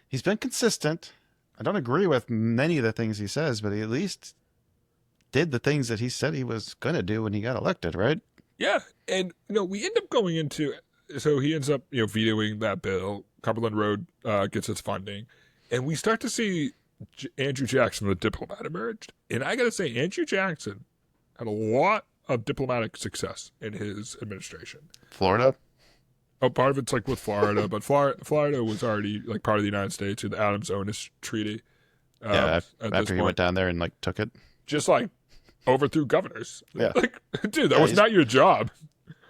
Speaker 2: consistent. I don't agree with many of the things he says, but he at least did the things that he said he was going to do when he got elected, right?
Speaker 1: Yeah. And, we end up going into, so he ends up, vetoing that bill. Cumberland Road gets its funding. And we start to see Andrew Jackson, the diplomat, emerged. And I got to say, Andrew Jackson had a lot of diplomatic success in his administration.
Speaker 2: Florida?
Speaker 1: Oh, part of it's like with Florida, but Florida was already like part of the United States through the Adams-Onis Treaty.
Speaker 2: After he went down there and like took it.
Speaker 1: Just like overthrew governors.
Speaker 2: Yeah.
Speaker 1: Like, dude, that was not your job.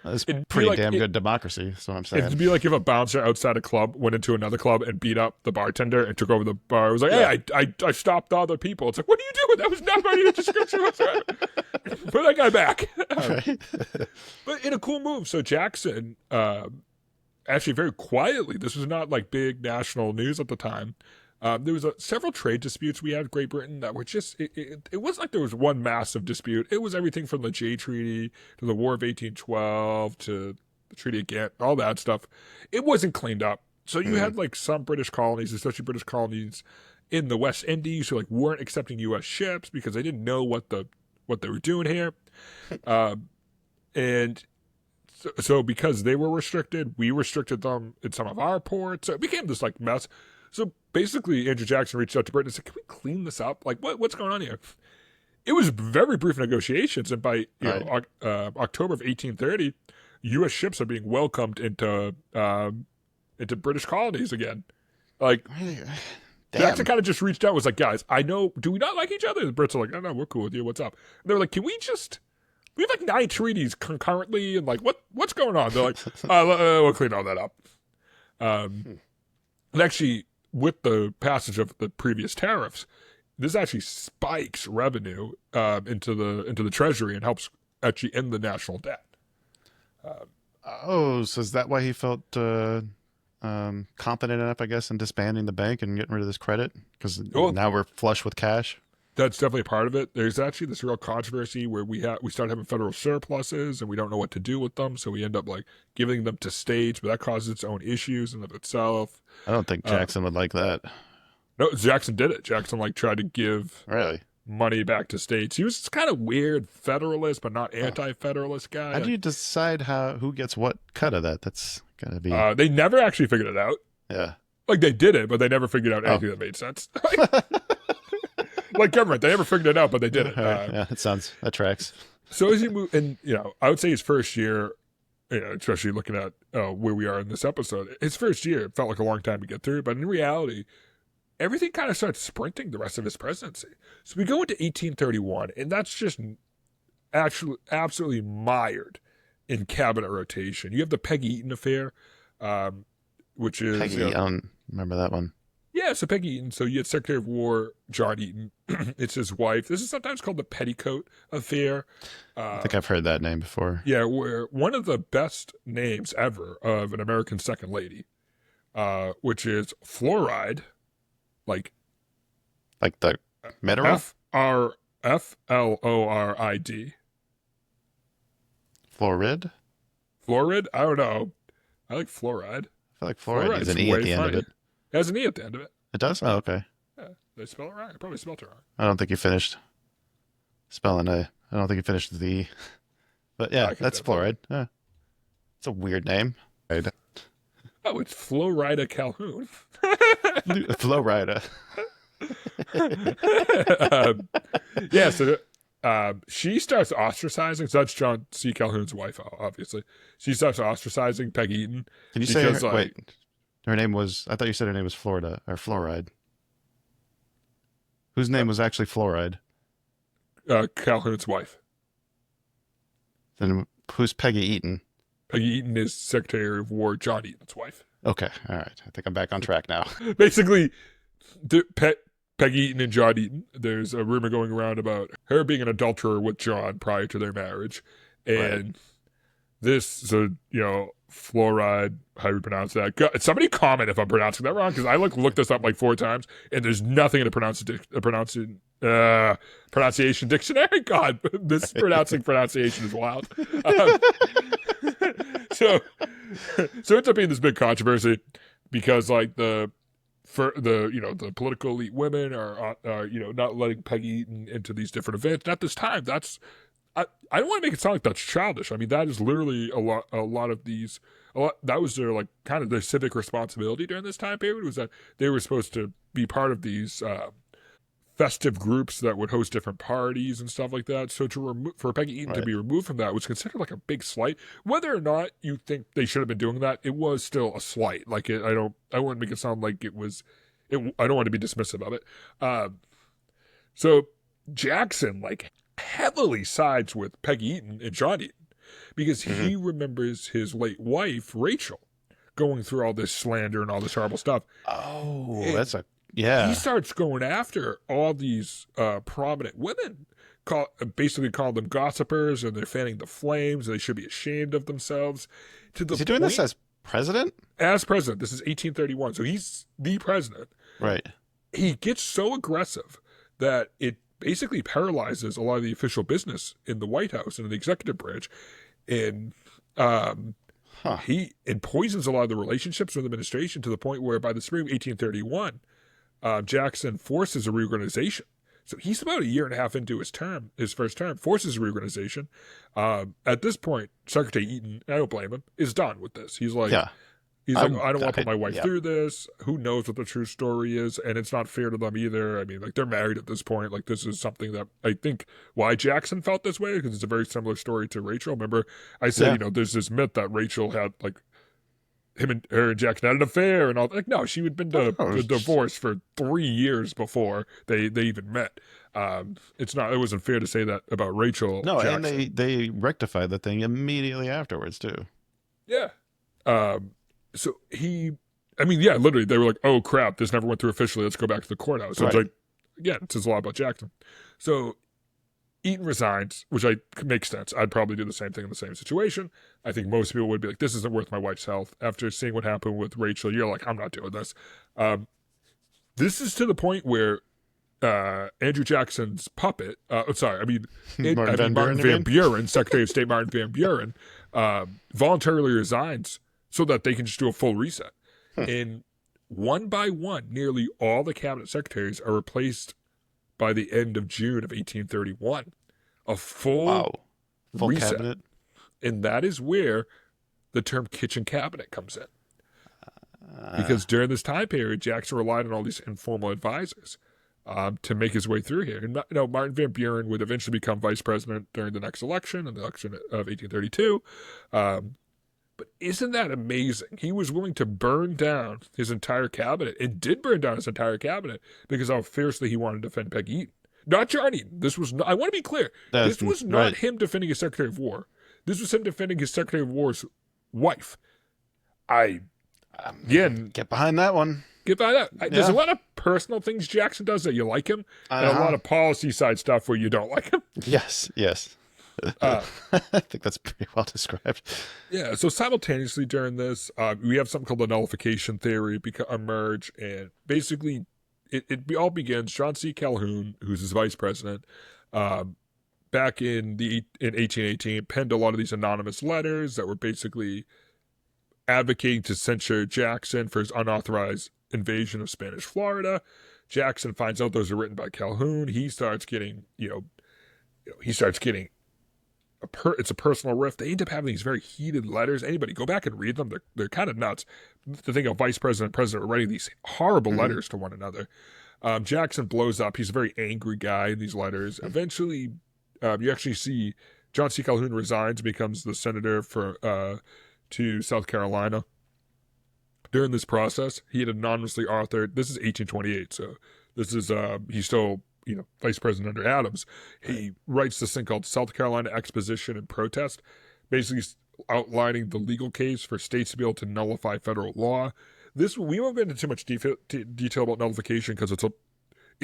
Speaker 2: That's pretty damn good democracy, that's what I'm saying.
Speaker 1: It'd be like if a bouncer outside a club went into another club and beat up the bartender and took over the bar. It was like, hey, I stopped the other people. It's like, what are you doing? That was not part of your description whatsoever. Put that guy back. But in a cool move. So Jackson, actually very quietly, this was not like big national news at the time. There was several trade disputes we had with Great Britain that were just, it wasn't like there was one massive dispute. It was everything from the Jay Treaty to the War of 1812 to the Treaty of Ghent, all that stuff. It wasn't cleaned up. So you had like some British colonies, especially British colonies in the West Indies who like weren't accepting U.S. ships because they didn't know what they were doing here. And so because they were restricted, we restricted them in some of our ports. So it became this like mess. So basically, Andrew Jackson reached out to Britain and said, can we clean this up? Like, what's going on here? It was very brief negotiations. And by October of 1830, U.S. ships are being welcomed into British colonies again. Like, Jackson kind of just reached out, was like, guys, I know, do we not like each other? And the Brits are like, no, we're cool with you. What's up? And they were like, we have like 9 treaties concurrently. And like, what's going on? They're like, we'll clean all that up. And actually, with the passage of the previous tariffs, this actually spikes revenue into the treasury and helps actually end the national debt.
Speaker 2: So is that why he felt confident enough, I guess, in disbanding the bank and getting rid of this credit? Because now we're flush with cash?
Speaker 1: That's definitely part of it. There's actually this real controversy where we start having federal surpluses and we don't know what to do with them, so we end up like giving them to states, but that causes its own issues in of itself.
Speaker 2: I don't think Jackson would like that.
Speaker 1: No, Jackson did it. Jackson like tried to give money back to states. He was this kind of weird federalist, but not anti-federalist guy.
Speaker 2: How do you decide who gets what cut of that? That's gotta be.
Speaker 1: They never actually figured it out.
Speaker 2: Yeah,
Speaker 1: like they did it, but they never figured out anything that made sense. Like government, they never figured it out, but they did it.
Speaker 2: Yeah, that tracks.
Speaker 1: So as you move, and I would say his first year, especially looking at where we are in this episode, his first year it felt like a long time to get through, but in reality, everything kind of starts sprinting the rest of his presidency. So we go into 1831, and that's just actually absolutely mired in cabinet rotation. You have the Peggy Eaton affair, which is
Speaker 2: Peggy. I don't remember that one.
Speaker 1: Yeah, so Peggy Eaton. So you had Secretary of War John Eaton. It's his wife. This is sometimes called the Petticoat Affair.
Speaker 2: I think I've heard that name before.
Speaker 1: Yeah, where one of the best names ever of an American second lady, which is Fluoride, like
Speaker 2: the mineral?
Speaker 1: Floride.
Speaker 2: Florid?
Speaker 1: Florid? I don't know. I like fluoride.
Speaker 2: I feel like fluoride has an E at the end of it.
Speaker 1: It has an E at the end of it.
Speaker 2: It does? Oh, okay.
Speaker 1: Yeah, they spell it wrong. I probably spelled it wrong.
Speaker 2: I don't think you finished spelling I don't think you finished the E. But yeah, that's fluoride. Yeah. It's a weird name. Right.
Speaker 1: Oh, it's Florida Calhoun.
Speaker 2: Florida.
Speaker 1: Yeah, so she starts ostracizing. So that's John C. Calhoun's wife, obviously. She starts ostracizing Peg Eaton.
Speaker 2: Can you say her, wait? Her name was. I thought you said her name was Florida or Fluoride. Whose name was actually Fluoride?
Speaker 1: Calhoun's wife.
Speaker 2: Then who's Peggy Eaton?
Speaker 1: Peggy Eaton is Secretary of War John Eaton's wife.
Speaker 2: Okay, all right. I think I'm back on track now.
Speaker 1: Basically, Peggy Eaton and John Eaton, there's a rumor going around about her being an adulterer with John prior to their marriage. And so, fluoride, how do you pronounce that? Somebody comment if I'm pronouncing that wrong, because I looked this up 4 times, and there's nothing in a pronunciation dictionary. God, this pronunciation is wild. So it ends up being this big controversy because the political elite women are not letting Peggy Eaton into these different events. And at this time, I don't want to make it sound like that's childish. I mean, that is literally a lot of these. That was their kind of their civic responsibility during this time period, was that they were supposed to be part of these festive groups that would host different parties and stuff like that. So for Peggy Eaton to be removed from that was considered a big slight. Whether or not you think they should have been doing that, it was still a slight. I wouldn't make it sound like it was. I don't want to be dismissive of it. So Jackson heavily sides with Peggy Eaton and John Eaton because he remembers his late wife Rachel going through all this slander and all this horrible stuff.
Speaker 2: Oh, and
Speaker 1: he starts going after all these prominent women, basically calling them gossipers, and they're fanning the flames, and they should be ashamed of themselves.
Speaker 2: Is he doing this as president?
Speaker 1: As president. This is 1831, so he's the president.
Speaker 2: Right.
Speaker 1: He gets so aggressive that it basically paralyzes a lot of the official business in the White House and in the executive branch, and he poisons a lot of the relationships with the administration to the point where by the spring of 1831, Jackson forces a reorganization. So he's about a year and a half into his first term, forces a reorganization. At this point, Secretary Eaton, I don't blame him, is done with this. He's like, I don't want to put my wife through this. Who knows what the true story is? And it's not fair to them either. I mean, they're married at this point. This is something that I think why Jackson felt this way, because it's a very similar story to Rachel. Remember, I said, there's this myth that Rachel had, her and Jackson had an affair and all. No, she had been divorced for 3 years before they even met. It wasn't fair to say that about Rachel.
Speaker 2: No,
Speaker 1: Jackson.
Speaker 2: And they rectified the thing immediately afterwards too.
Speaker 1: Yeah. So literally they were like, oh crap, this never went through officially. Let's go back to the courthouse. So it's it says a lot about Jackson. So Eaton resigns, which makes sense. I'd probably do the same thing in the same situation. I think most people would be like, this isn't worth my wife's health. After seeing what happened with Rachel, you're like, I'm not doing this. This is to the point where Andrew Jackson's puppet, Martin Van Buren, Secretary of State Martin Van Buren, voluntarily resigns so that they can just do a full reset. And one by one, nearly all the cabinet secretaries are replaced by the end of June of 1831. A full reset. Cabinet. And that is where the term kitchen cabinet comes in. Because during this time period, Jackson relied on all these informal advisors to make his way through here. And Martin Van Buren would eventually become vice president during the next election, in the election of 1832. But isn't that amazing? He was willing to burn down his entire cabinet, and did burn down his entire cabinet because how fiercely he wanted to defend Peggy Eaton. Not John Eaton. This was not, I want to be clear. This was not him defending his Secretary of War. This was him defending his Secretary of War's wife.
Speaker 2: Get behind that one.
Speaker 1: Get behind that. There's a lot of personal things Jackson does that you like him, and a lot of policy side stuff where you don't like him.
Speaker 2: Yes. I think that's pretty well described.
Speaker 1: Yeah, so simultaneously during this, we have something called the nullification theory emerge, and basically it all begins. John C. Calhoun, who's his vice president, back in 1818, penned a lot of these anonymous letters that were basically advocating to censure Jackson for his unauthorized invasion of Spanish Florida. Jackson finds out those are written by Calhoun. He starts getting, it's a personal rift. They end up having these very heated letters. Anybody go back and read them. They're kind of nuts. To think of vice president and president writing these horrible letters to one another. Jackson blows up. He's a very angry guy in these letters. Eventually, you actually see John C. Calhoun resigns, becomes the senator to South Carolina. During this process, he had anonymously authored. This is 1828, so this is he's still vice president under Adams. He writes this thing called South Carolina Exposition and Protest, basically outlining the legal case for states to be able to nullify federal law. We won't get into too much detail about nullification because it's an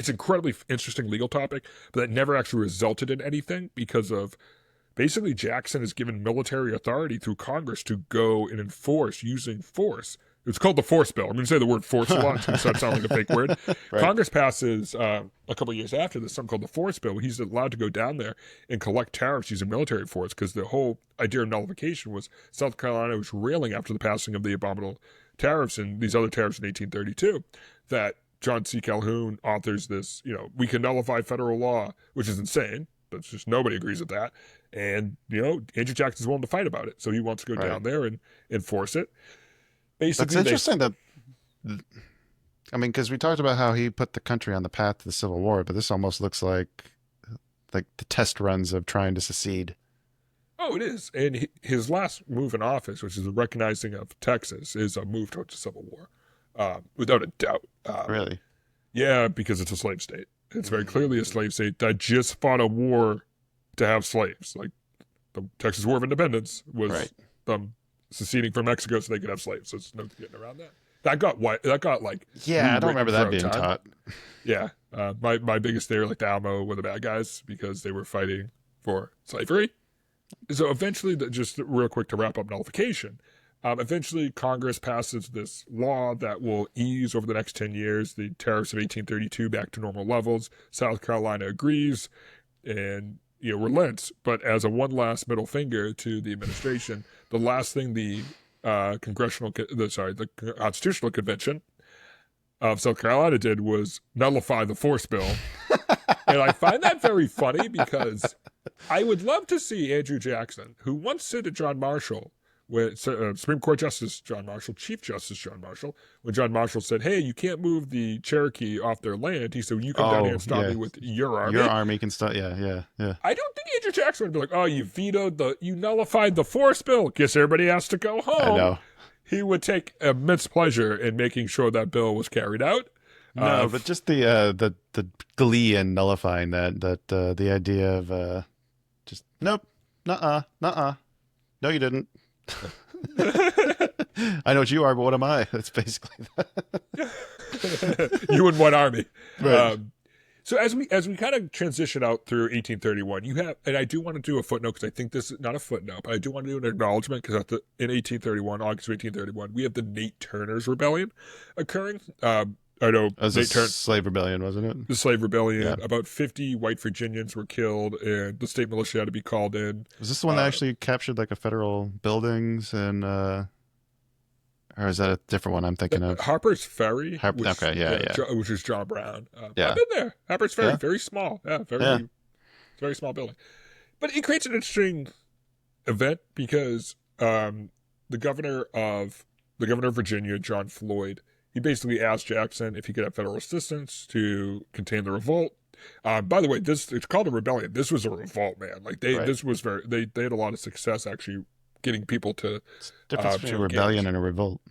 Speaker 1: incredibly interesting legal topic, but that never actually resulted in anything because of basically Jackson is given military authority through Congress to go and enforce using force. It's called the Force Bill. I'm going to say the word force a lot to sound like a fake word. Right. Congress passes a couple of years after this something called the Force Bill. He's allowed to go down there and collect tariffs using military force because the whole idea of nullification was South Carolina was railing after the passing of the abominable tariffs and these other tariffs in 1832 that John C. Calhoun authors this, we can nullify federal law, which is insane. That's just nobody agrees with that. And, Andrew Jackson's willing to fight about it. So he wants to go down there and enforce it. Basically,
Speaker 2: that's interesting because we talked about how he put the country on the path to the Civil War, but this almost looks like the test runs of trying to secede.
Speaker 1: Oh, it is. And his last move in office, which is the recognizing of Texas, is a move towards the Civil War, without a doubt.
Speaker 2: Really?
Speaker 1: Yeah, because it's a slave state. It's very clearly a slave state that just fought a war to have slaves. Like the Texas War of Independence was them seceding from Mexico so they could have slaves. So there's no getting around that. That got like
Speaker 2: I don't remember that being taught.
Speaker 1: Yeah, my biggest theory, like the Alamo were the bad guys because they were fighting for slavery. So eventually, just real quick to wrap up nullification, eventually Congress passes this law that will ease over the next 10 years the tariffs of 1832 back to normal levels. South Carolina agrees and relents, but as a one last middle finger to the administration, the last thing the Constitutional Convention of South Carolina did was nullify the Force Bill. And I find that very funny because I would love to see Andrew Jackson, who once said to John Marshall, with Supreme Court Justice John Marshall, Chief Justice John Marshall, when John Marshall said, "Hey, you can't move the Cherokee off their land," he said, "Well, you come down here and stop me with your army.
Speaker 2: Your army can stop." Yeah.
Speaker 1: I don't think Andrew Jackson would be like, "Oh, you nullified the Force Bill. Guess everybody has to go home."
Speaker 2: I know.
Speaker 1: He would take immense pleasure in making sure that bill was carried out.
Speaker 2: No, but just the glee in nullifying that the idea of just nope, nuh-uh, no, you didn't. I know what you are, but what am I? That's basically
Speaker 1: that. You in one army. Right. So as we kind of transition out through 1831, you have, and I do want to do a footnote because I think this is not a footnote, but I do want to do an acknowledgement because in 1831, August of 1831, we have the Nate Turner's Rebellion occurring. I know
Speaker 2: it was a slave rebellion, wasn't it?
Speaker 1: The slave rebellion. Yeah. About 50 white Virginians were killed, and the state militia had to be called in.
Speaker 2: Was this the one that actually captured like a federal buildings and? Or is that a different one I'm thinking of?
Speaker 1: Harper's Ferry.
Speaker 2: Which
Speaker 1: is John Brown. I've been there. Harper's Ferry, very small. Very small building. But it creates an interesting event because the governor of Virginia, John Floyd, he basically asked Jackson if he could have federal assistance to contain the revolt. By the way, it's called a rebellion. This was a revolt, man. Like they had a lot of success actually getting people to
Speaker 2: difference between a rebellion and a revolt.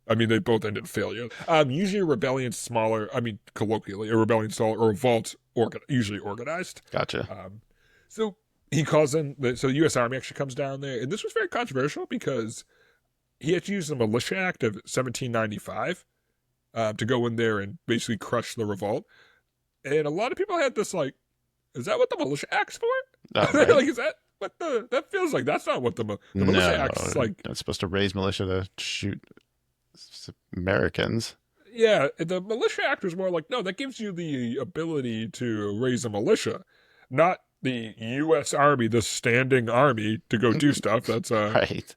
Speaker 1: I mean, they both ended in failure. Usually a rebellion's smaller. I mean, colloquially, a rebellion's smaller, or a revolt's usually organized.
Speaker 2: Gotcha.
Speaker 1: So he calls in, so the U.S. Army actually comes down there, and this was very controversial because he had to use the Militia Act of 1795 to go in there and basically crush the revolt. And a lot of people had this like, is that what the Militia Act's for?
Speaker 2: Right.
Speaker 1: Like, is that what that feels like? That's not what the Militia Act's like.
Speaker 2: It's supposed to raise militia to shoot Americans.
Speaker 1: Yeah, the Militia Act was more like, no, that gives you the ability to raise a militia, not the U.S. Army, the standing army, to go do stuff. That's
Speaker 2: right.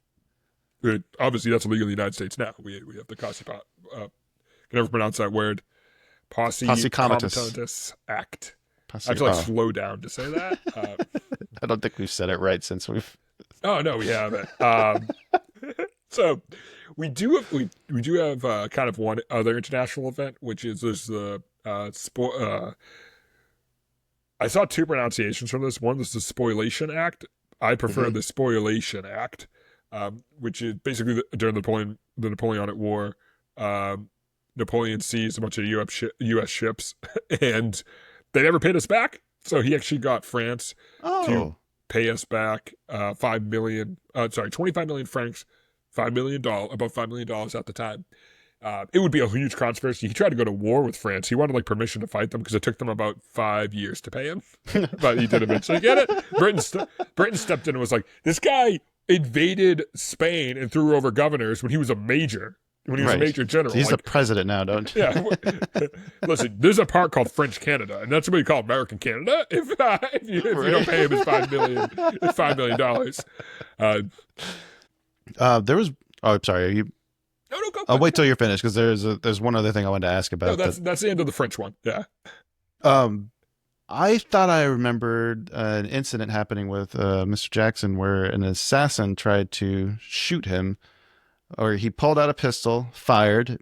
Speaker 1: Obviously, that's illegal in the United States now. We have the can never pronounce that word. Posse Comitatus Act. I have to like slow down to say that.
Speaker 2: I don't think we've said it right since we've.
Speaker 1: Oh no, we haven't. So we do have kind of one other international event, which is the I saw two pronunciations from this. One was the Spoliation Act. I prefer the Spoliation Act, which is basically during the Napoleonic War. Napoleon seized a bunch of U.S. ships, and they never paid us back. So he actually got France to pay us back 25 million francs, about $5 million at the time. It would be a huge controversy. He tried to go to war with France. He wanted like permission to fight them because it took them about 5 years to pay him, but he did eventually get it. Britain stepped in and was like, this guy invaded Spain and threw over governors when he was a major. When he was a major general.
Speaker 2: He's the president now, don't you?
Speaker 1: Yeah. Listen, there's a part called French Canada, and that's what we call American Canada. If you don't pay him his $5 million.
Speaker 2: There was. Oh, I'm sorry. Are you?
Speaker 1: No, go.
Speaker 2: I'll wait till you're finished because there's one other thing I wanted to ask about.
Speaker 1: No, that's the end of the French one. Yeah.
Speaker 2: I thought I remembered an incident happening with Mr. Jackson where an assassin tried to shoot him. Or he pulled out a pistol,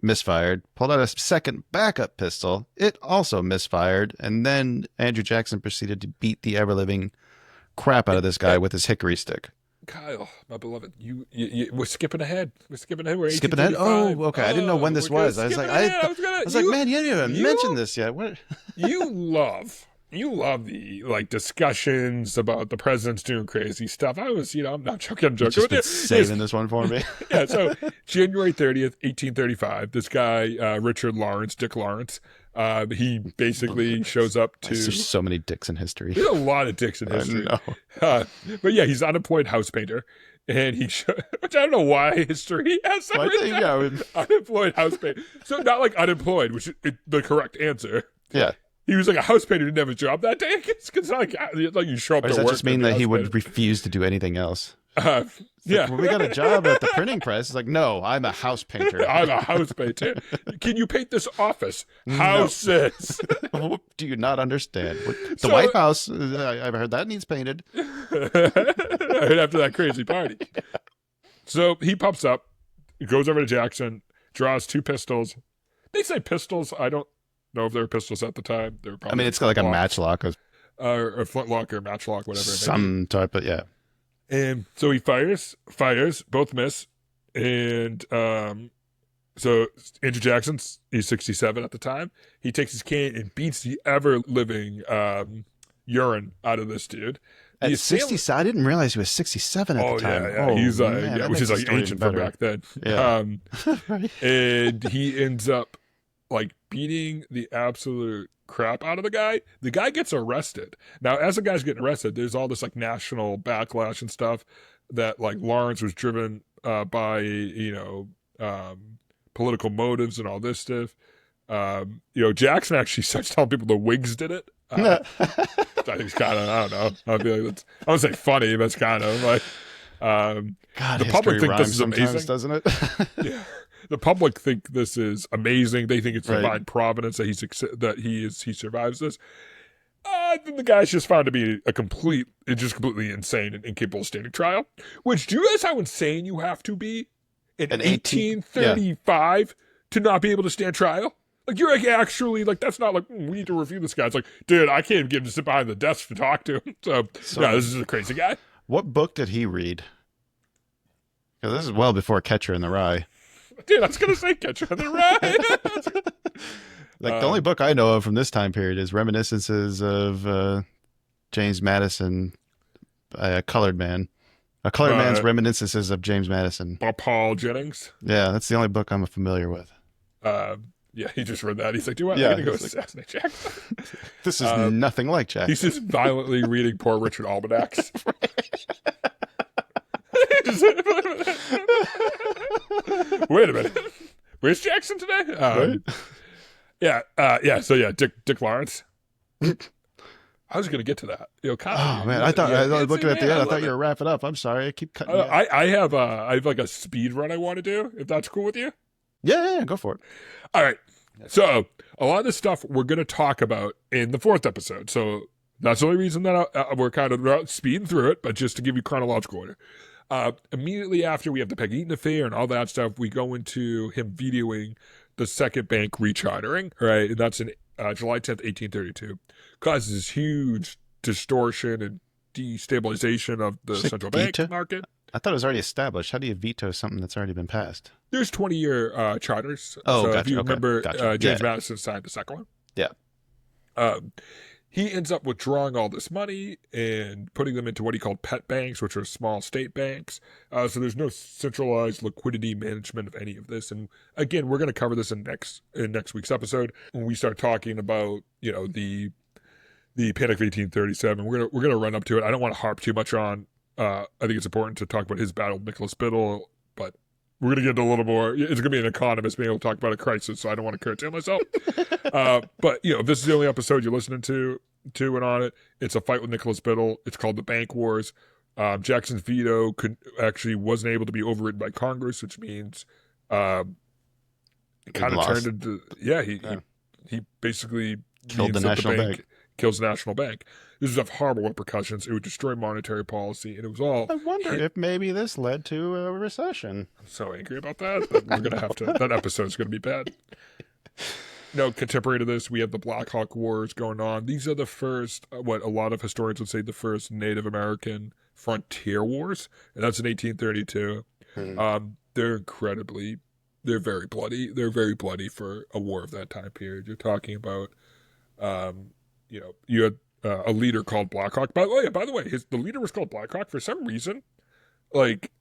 Speaker 2: misfired, pulled out a second backup pistol, it also misfired, and then Andrew Jackson proceeded to beat the ever-living crap out of this guy with his hickory stick.
Speaker 1: Kyle, my beloved, we're skipping ahead. We're skipping ahead. We're
Speaker 2: skipping ahead? Oh, okay. I didn't know when this was. I was like, man, you didn't even mention this yet. What?
Speaker 1: You love the like discussions about the president's doing crazy stuff. I'm not joking. I'm joking.
Speaker 2: Just been saving this one for me.
Speaker 1: Yeah. So January 30th, 1835, this guy, Dick Lawrence, he basically shows up to.
Speaker 2: There's so many dicks in history.
Speaker 1: There's a lot of dicks in history.
Speaker 2: I know.
Speaker 1: But yeah, he's an unemployed house painter. And which I don't know why history has unemployed house painter. So not like unemployed, which is the correct answer.
Speaker 2: Yeah.
Speaker 1: He was like a house painter who didn't have a job that day. It's like you show up to work.
Speaker 2: Does that just mean that he would refuse to do anything else?
Speaker 1: Yeah.
Speaker 2: Like, well, we got a job at the printing press. It's like, no, I'm a house painter.
Speaker 1: I'm a house painter. Can you paint this office? Houses.
Speaker 2: No. Do you not understand? The White House, I've heard that needs painted.
Speaker 1: Right after that crazy party. So he pops up, goes over to Jackson, draws two pistols. They say pistols. I don't know if there were pistols at the time. They were probably
Speaker 2: it's like a matchlock.
Speaker 1: Or flintlock or matchlock, whatever.
Speaker 2: Some type of, yeah.
Speaker 1: And so he fires, both miss. And so Andrew Jackson's, he's 67 at the time. He takes his cane and beats the ever-living urine out of this dude.
Speaker 2: At 67? I didn't realize he was 67 at the time.
Speaker 1: Yeah. Oh, he's which is like ancient from back then.
Speaker 2: Yeah.
Speaker 1: Right. And he ends up like beating the absolute crap out of the guy. The guy gets arrested. Now, as the guy's getting arrested, there's all this like national backlash and stuff that like Lawrence was driven by, political motives and all this stuff. Jackson actually starts telling people the Whigs did it. I think it's kind of, I don't know. I feel like I won't say funny, but it's kind of like,
Speaker 2: God,
Speaker 1: the public think this is amazing,
Speaker 2: doesn't it?
Speaker 1: Yeah. The public think this is amazing. They think it's divine providence that he survives this. Then the guy's just found to be completely insane and incapable of standing trial. Which, do you realize how insane you have to be in 1835 to not be able to stand trial? Like, you're like, actually, like, that's not like, we need to review this guy. It's like, dude, I can't even get him to sit behind the desk to talk to him. So yeah, this is a crazy guy.
Speaker 2: What book did he read? Because this is well before Catcher in the Rye.
Speaker 1: Dude, I was going to say Catcher in the Rye.
Speaker 2: Like, the only book I know of from this time period is Reminiscences of James Madison by a colored man. A colored man's Reminiscences of James Madison.
Speaker 1: Paul Jennings?
Speaker 2: Yeah, that's the only book I'm familiar with.
Speaker 1: Yeah, he just read that. He's like, do you want to go assassinate Jackson?
Speaker 2: This is nothing like Jackson.
Speaker 1: He's just violently reading Poor Richard Almanacs. Wait a minute. Where's Jackson today?
Speaker 2: Right?
Speaker 1: So Dick Lawrence. I was going to get to that.
Speaker 2: Man, I was looking at the end. I thought you were wrapping up. I'm sorry. I keep cutting.
Speaker 1: I have like a speed run I want to do. If that's cool with you.
Speaker 2: Yeah, go for it.
Speaker 1: All right. So A lot of this stuff we're going to talk about in the 4th episode. So that's the only reason that we're kind of speeding through it, but just to give you chronological order. Immediately after we have the Peg Eaton affair and all that stuff, we go into him vetoing the second bank rechartering, right? And that's in July 10th, 1832. Causes this huge distortion and destabilization of the central bank market.
Speaker 2: I thought it was already established. How do you veto something that's already been passed?
Speaker 1: There's 20-year charters.
Speaker 2: Oh,
Speaker 1: so
Speaker 2: gotcha.
Speaker 1: If you remember, James
Speaker 2: Yeah.
Speaker 1: Madison signed the second one.
Speaker 2: Yeah.
Speaker 1: He ends up withdrawing all this money and putting them into what he called pet banks, which are small state banks. So there's no centralized liquidity management of any of this. And again, we're going to cover this in next week's episode when we start talking about, you know, the Panic of 1837. We're gonna run up to it. I don't want to harp too much on. I think it's important to talk about his battle with Nicholas Biddle, but we're going to get into a little more. It's going to be an economist being able to talk about a crisis, so I don't want to curtail myself. But, you know, this is the only episode you're listening to and on it. It's a fight with Nicholas Biddle. It's called the Bank Wars. Jackson's veto wasn't able to be overridden by Congress, which means it kind of turned into, he basically
Speaker 2: killed the National Bank.
Speaker 1: Kills the National Bank. This would have horrible repercussions. It would destroy monetary policy, and it was all.
Speaker 2: I wonder if maybe this led to a recession.
Speaker 1: I'm so angry about that. But we're gonna have to. That episode's gonna be bad. No, contemporary to this, we have the Black Hawk Wars going on. These are the first, what a lot of historians would say, the first Native American frontier wars, and that's in 1832. They're very bloody. They're very bloody for a war of that time period. You're talking about, you know, you had a leader called Black Hawk. By the way, the leader was called Black Hawk for some reason. Like,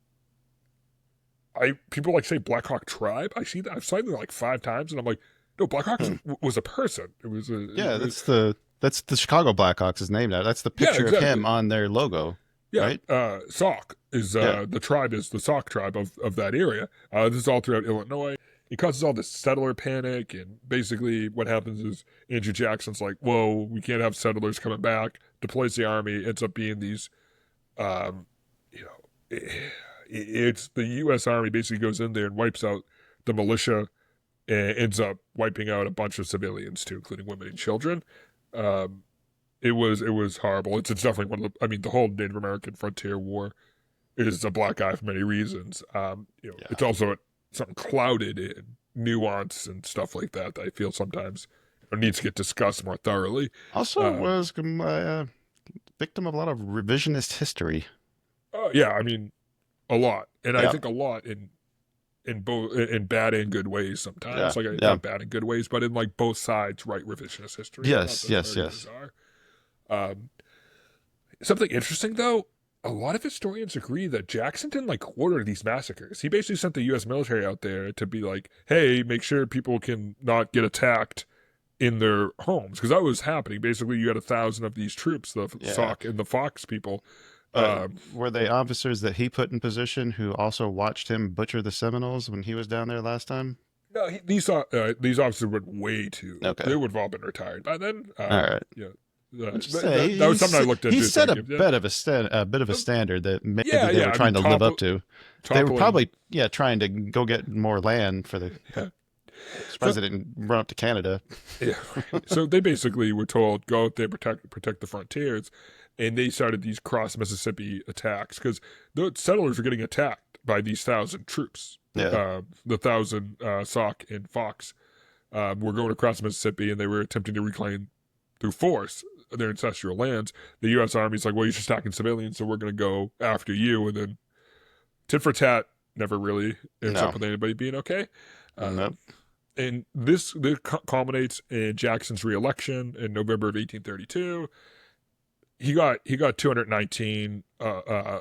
Speaker 1: people like say Black Hawk Tribe. I see that. I've cited it like 5 times, and I'm like, no, Black Hawk was a person. It was
Speaker 2: that's the Chicago Blackhawks is named after. That's the picture of him on their logo.
Speaker 1: Yeah,
Speaker 2: right?
Speaker 1: Sauk is the tribe is the Sauk tribe of that area. This is all throughout Illinois. It causes all this settler panic, and basically what happens is Andrew Jackson's like, whoa, we can't have settlers coming back, deploys the army, ends up being these, it's the U.S. Army basically goes in there and wipes out the militia and ends up wiping out a bunch of civilians too, including women and children. It was horrible. It's definitely one of the, the whole Native American frontier war is a black eye for many reasons. It's also something clouded in nuance and stuff like that I feel sometimes needs to get discussed more thoroughly.
Speaker 2: Also was a victim of a lot of revisionist history.
Speaker 1: A lot. And I think a lot in bad and good ways sometimes. Not bad and good ways, but in like both sides write revisionist history.
Speaker 2: Yes.
Speaker 1: Something interesting though, a lot of historians agree that Jackson didn't like order these massacres. He basically sent the U.S. military out there to be like, hey, make sure people can not get attacked in their homes. Because that was happening. Basically, you had 1,000 of these troops, the Sauk and the Fox people.
Speaker 2: Were they officers that he put in position who also watched him butcher the Seminoles when he was down there last time?
Speaker 1: No, these officers went way too.
Speaker 2: Okay.
Speaker 1: They would have all been retired by then.
Speaker 2: All right.
Speaker 1: Yeah. That was something I looked into.
Speaker 2: He set a bit of a standard that maybe they were trying to live up to. They were probably trying to go get more land for the president and run up to Canada.
Speaker 1: Yeah. So they basically were told, go out there, protect the frontiers, and they started these cross Mississippi attacks because the settlers were getting attacked by these 1,000 troops.
Speaker 2: Yeah.
Speaker 1: The 1,000 Sauk and Fox were going across Mississippi, and they were attempting to reclaim through force their ancestral lands. The U.S. Army's like, well, you're just attacking civilians, so we're going to go after you. And then tit for tat never really ends up with anybody being okay.
Speaker 2: Nope.
Speaker 1: And this culminates in Jackson's re-election in November of 1832. He got 219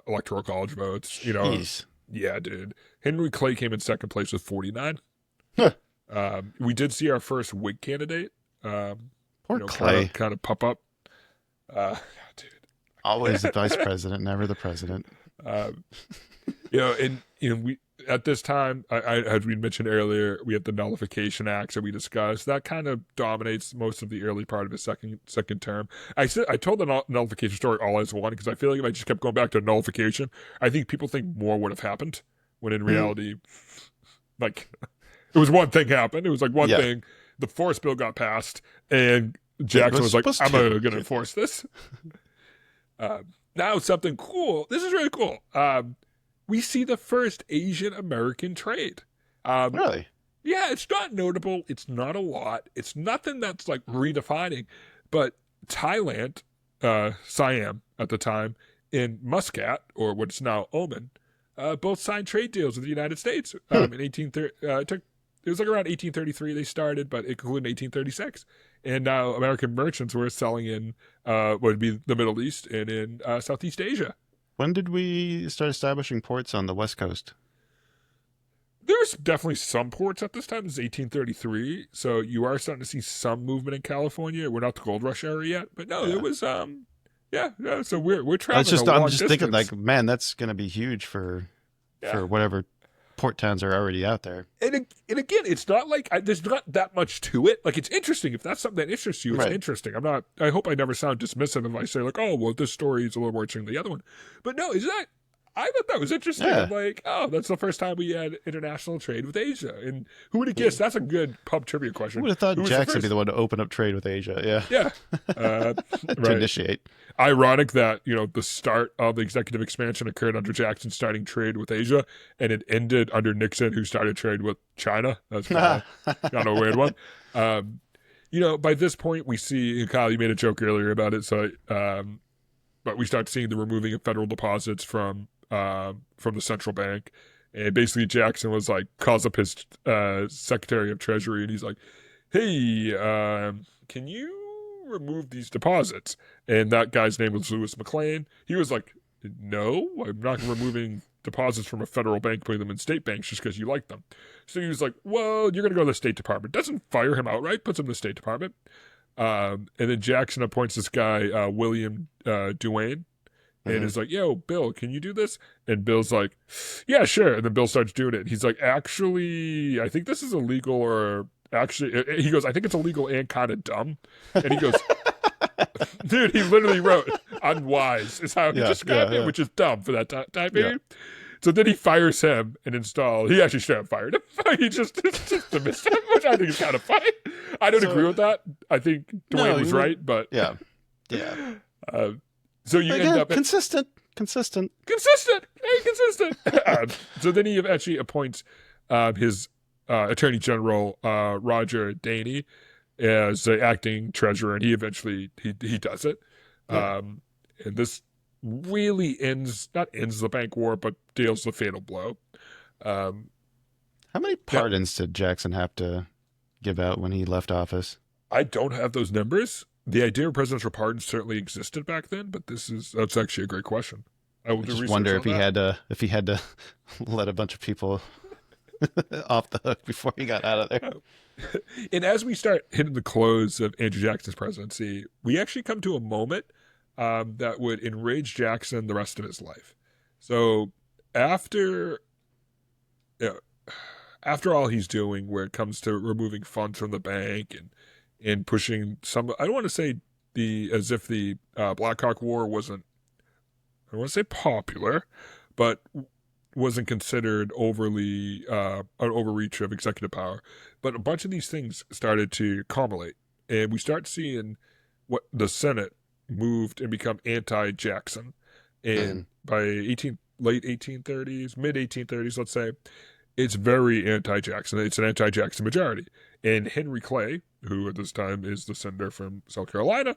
Speaker 1: electoral college votes.
Speaker 2: Jeez.
Speaker 1: Yeah, dude. Henry Clay came in second place with 49.
Speaker 2: Huh.
Speaker 1: We did see our first Whig candidate.
Speaker 2: Poor Clay.
Speaker 1: Kind of pop up. Dude.
Speaker 2: Always the vice president, never the president.
Speaker 1: We at this time, as we mentioned earlier, we have the nullification acts that we discussed. That kind of dominates most of the early part of his second term. I told the nullification story all as one because I feel like if I just kept going back to nullification, I think people think more would have happened when in reality, like it was one thing happened. It was like one thing. the force bill got passed, and Jackson was like, I'm going to enforce this. Now something cool. This is really cool. We see the first Asian American trade.
Speaker 2: Really?
Speaker 1: Yeah, it's not notable. It's not a lot. It's nothing that's like redefining. But Thailand, Siam at the time, and Muscat, or what's now Oman, both signed trade deals with the United States in 1830. It was like around 1833 they started, but it concluded in 1836. And now American merchants were selling in what would be the Middle East and in Southeast Asia.
Speaker 2: When did we start establishing ports on the West Coast?
Speaker 1: There's definitely some ports at this time. This is 1833, so you are starting to see some movement in California. We're not the gold rush area yet, but no, there was so we're traveling.
Speaker 2: I'm just thinking, like, man, that's going to be huge for whatever port towns are already out there.
Speaker 1: And again, it's not like there's not that much to it. Like, it's interesting. If that's something that interests you, it's interesting. I hope I never sound dismissive if I say, like, oh, well, this story is a little more interesting than the other one. But no, I thought that was interesting.
Speaker 2: Yeah.
Speaker 1: I'm like, oh, that's the first time we had international trade with Asia. And who would have guessed? That's a good pub trivia question.
Speaker 2: Who would have thought Jackson would be the one to open up trade with Asia? Yeah.
Speaker 1: Yeah.
Speaker 2: To initiate.
Speaker 1: Ironic that, the start of the executive expansion occurred under Jackson starting trade with Asia, and it ended under Nixon, who started trade with China. That's kind of a weird one. By this point, we see, Kyle, you made a joke earlier about it, so but we start seeing the removing of federal deposits from the central bank. And basically Jackson was like, calls up his Secretary of Treasury, and he's like, hey, can you remove these deposits? And that guy's name was Lewis McLean. He was like, no, I'm not removing deposits from a federal bank, putting them in state banks just because you like them. So he was like, well, you're going to go to the State Department. Doesn't fire him outright, puts him in the State Department. And then Jackson appoints this guy, William Duane, and is like, yo, Bill, can you do this? And Bill's like, yeah, sure. And then Bill starts doing it. He's like, actually, I think this is illegal, or actually, he goes, I think it's illegal and kind of dumb. And he goes, dude, he literally wrote, unwise is how he described it, which is dumb for that time period. Yeah. So then he fires him and he actually straight up fired him. He just dismissed him, which I think is kind of funny. I don't agree with that. I think Dwayne was right, but
Speaker 2: yeah.
Speaker 1: So you end up
Speaker 2: consistent.
Speaker 1: Hey, consistent. So then he eventually appoints his Attorney General Roger Daney as the acting treasurer, and he eventually he does it. And this really not ends the bank war, but deals the fatal blow.
Speaker 2: How many pardons did Jackson have to give out when he left office?
Speaker 1: I don't have those numbers. The idea of presidential pardons certainly existed back then, but that's actually a great question. I
Speaker 2: just wonder if he had to let a bunch of people off the hook before he got out of there.
Speaker 1: And as we start hitting the close of Andrew Jackson's presidency, we actually come to a moment that would enrage Jackson the rest of his life. So after all he's doing, where it comes to removing funds from the bank and pushing some, I don't want to say as if the Black Hawk War wasn't, I don't want to say popular, but wasn't considered overly an overreach of executive power. But a bunch of these things started to culminate, and we start seeing what the Senate moved and become anti-Jackson. And by late 1830s, mid 1830s, let's say, it's very anti-Jackson. It's an anti-Jackson majority. And Henry Clay, who at this time is the senator from South Carolina,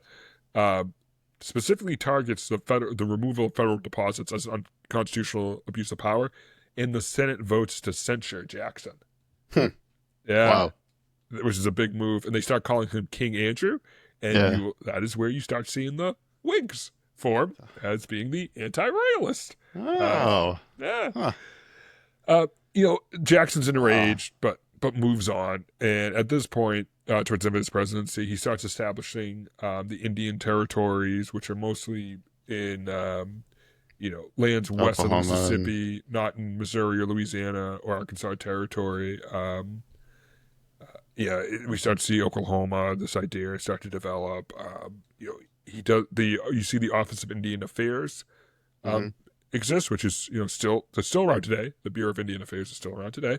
Speaker 1: specifically targets the removal of federal deposits as an unconstitutional abuse of power, and the Senate votes to censure Jackson. Yeah,
Speaker 2: wow,
Speaker 1: which is a big move, and they start calling him King Andrew, and that is where you start seeing the Whigs form as being the anti-royalist.
Speaker 2: Oh,
Speaker 1: Jackson's enraged, but moves on, and at this point, towards the end of his presidency, he starts establishing the Indian territories, which are mostly in lands west of the Mississippi, not in Missouri or Louisiana or Arkansas territory. We start to see Oklahoma. This idea start to develop. He does you see the Office of Indian Affairs exists, which is still around today. The Bureau of Indian Affairs is still around today.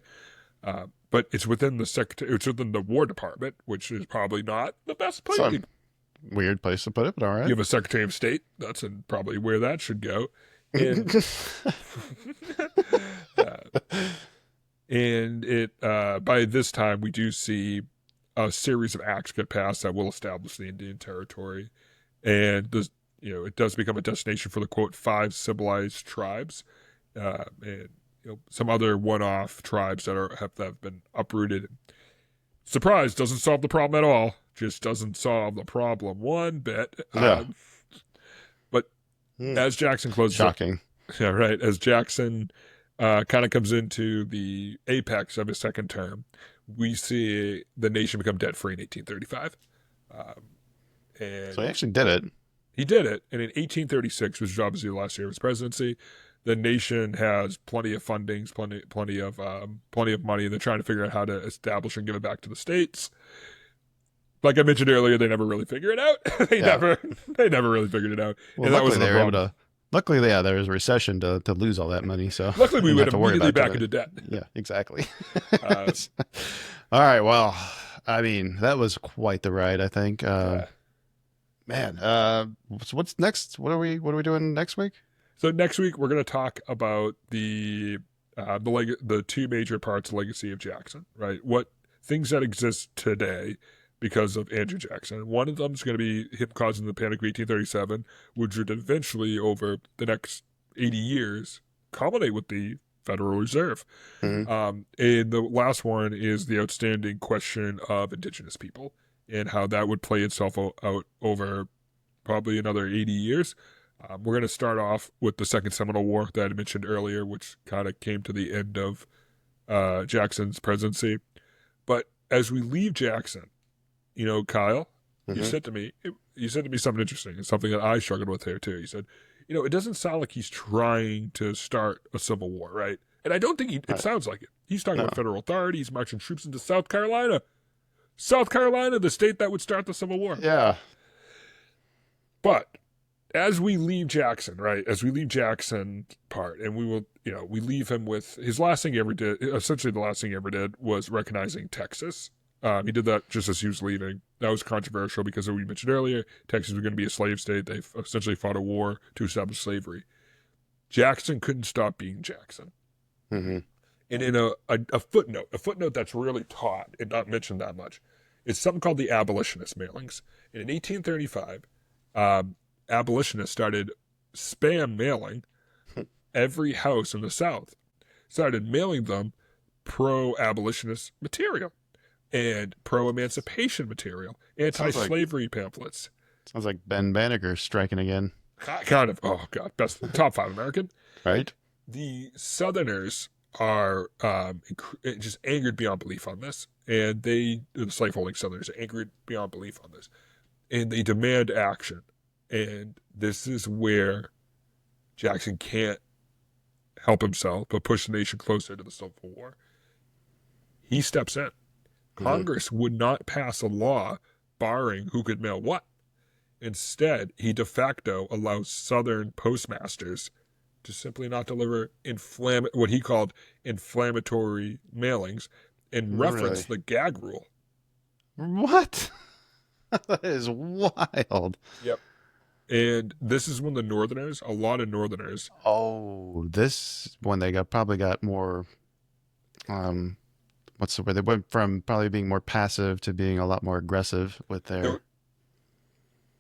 Speaker 1: But it's within the War Department, which is probably not the best place.
Speaker 2: Weird place to put it, but all right.
Speaker 1: You have a Secretary of State. That's probably where that should go. And, and it by this time, we do see a series of acts get passed that will establish the Indian Territory. And it does become a destination for the, quote, 5 civilized tribes. And some other one-off tribes that have been uprooted. Surprise, doesn't solve the problem at all. Just doesn't solve the problem one bit.
Speaker 2: Yeah.
Speaker 1: But as Jackson closes,
Speaker 2: shocking.
Speaker 1: Yeah, right. As Jackson kind of comes into the apex of his second term, we see the nation become debt-free in 1835. And
Speaker 2: so he actually did it.
Speaker 1: He did it, and in 1836, which is obviously the last year of his presidency, the nation has plenty of fundings, plenty of money. They're trying to figure out how to establish and give it back to the states. Like I mentioned earlier, they never really figured it out. They never really figured it out.
Speaker 2: Well,
Speaker 1: and
Speaker 2: luckily they were able to. Luckily, there was a recession to lose all that money. So
Speaker 1: luckily, we went immediately back into debt.
Speaker 2: Yeah, exactly. All right. Well, I mean, that was quite the ride, I think. Man, so what's next? What are we doing next week?
Speaker 1: So next week we're going to talk about the 2 major parts of legacy of Jackson, right? What things that exist today because of Andrew Jackson. One of them is going to be him causing the Panic of 1837, which would eventually, over the next 80 years, culminate with the Federal Reserve. Mm-hmm. And the last one is the outstanding question of indigenous people and how that would play itself out over probably another 80 years. We're going to start off with the Second Seminole War that I mentioned earlier, which kind of came to the end of Jackson's presidency. But as we leave Jackson, Kyle, you said to me something interesting, and something that I struggled with here too. You said, it doesn't sound like he's trying to start a civil war, right? And I don't think it sounds like it. He's talking about federal authority. He's marching troops into South Carolina. South Carolina, the state that would start the Civil War.
Speaker 2: Yeah.
Speaker 1: But as we leave Jackson, right? As we leave Jackson part, and we will, we leave him with his last thing he ever did. Essentially, the last thing he ever did was recognizing Texas. He did that just as he was leaving. That was controversial because, as we mentioned earlier, Texas was going to be a slave state. They essentially fought a war to establish slavery. Jackson couldn't stop being Jackson. Mm-hmm. And in a footnote that's really taught and not mentioned that much, it's something called the abolitionist mailings. And in 1835, abolitionists started spam mailing every house in the South, started mailing them pro-abolitionist material and pro-emancipation material, anti-slavery pamphlets.
Speaker 2: Sounds like Ben Banneker striking again.
Speaker 1: Kind of. Oh, God. Top 5 American.
Speaker 2: Right.
Speaker 1: The Southerners are just angered beyond belief on this. And the slaveholding Southerners are angered beyond belief on this. And they demand action. And this is where Jackson can't help himself but push the nation closer to the Civil War. He steps in. Congress would not pass a law barring who could mail what. Instead, he de facto allows Southern postmasters to simply not deliver what he called inflammatory mailings and reference the gag rule.
Speaker 2: What? That is wild.
Speaker 1: Yep. And this is when a lot of Northerners.
Speaker 2: Oh, this when they probably got more, what's the word? They went from probably being more passive to being a lot more aggressive with their.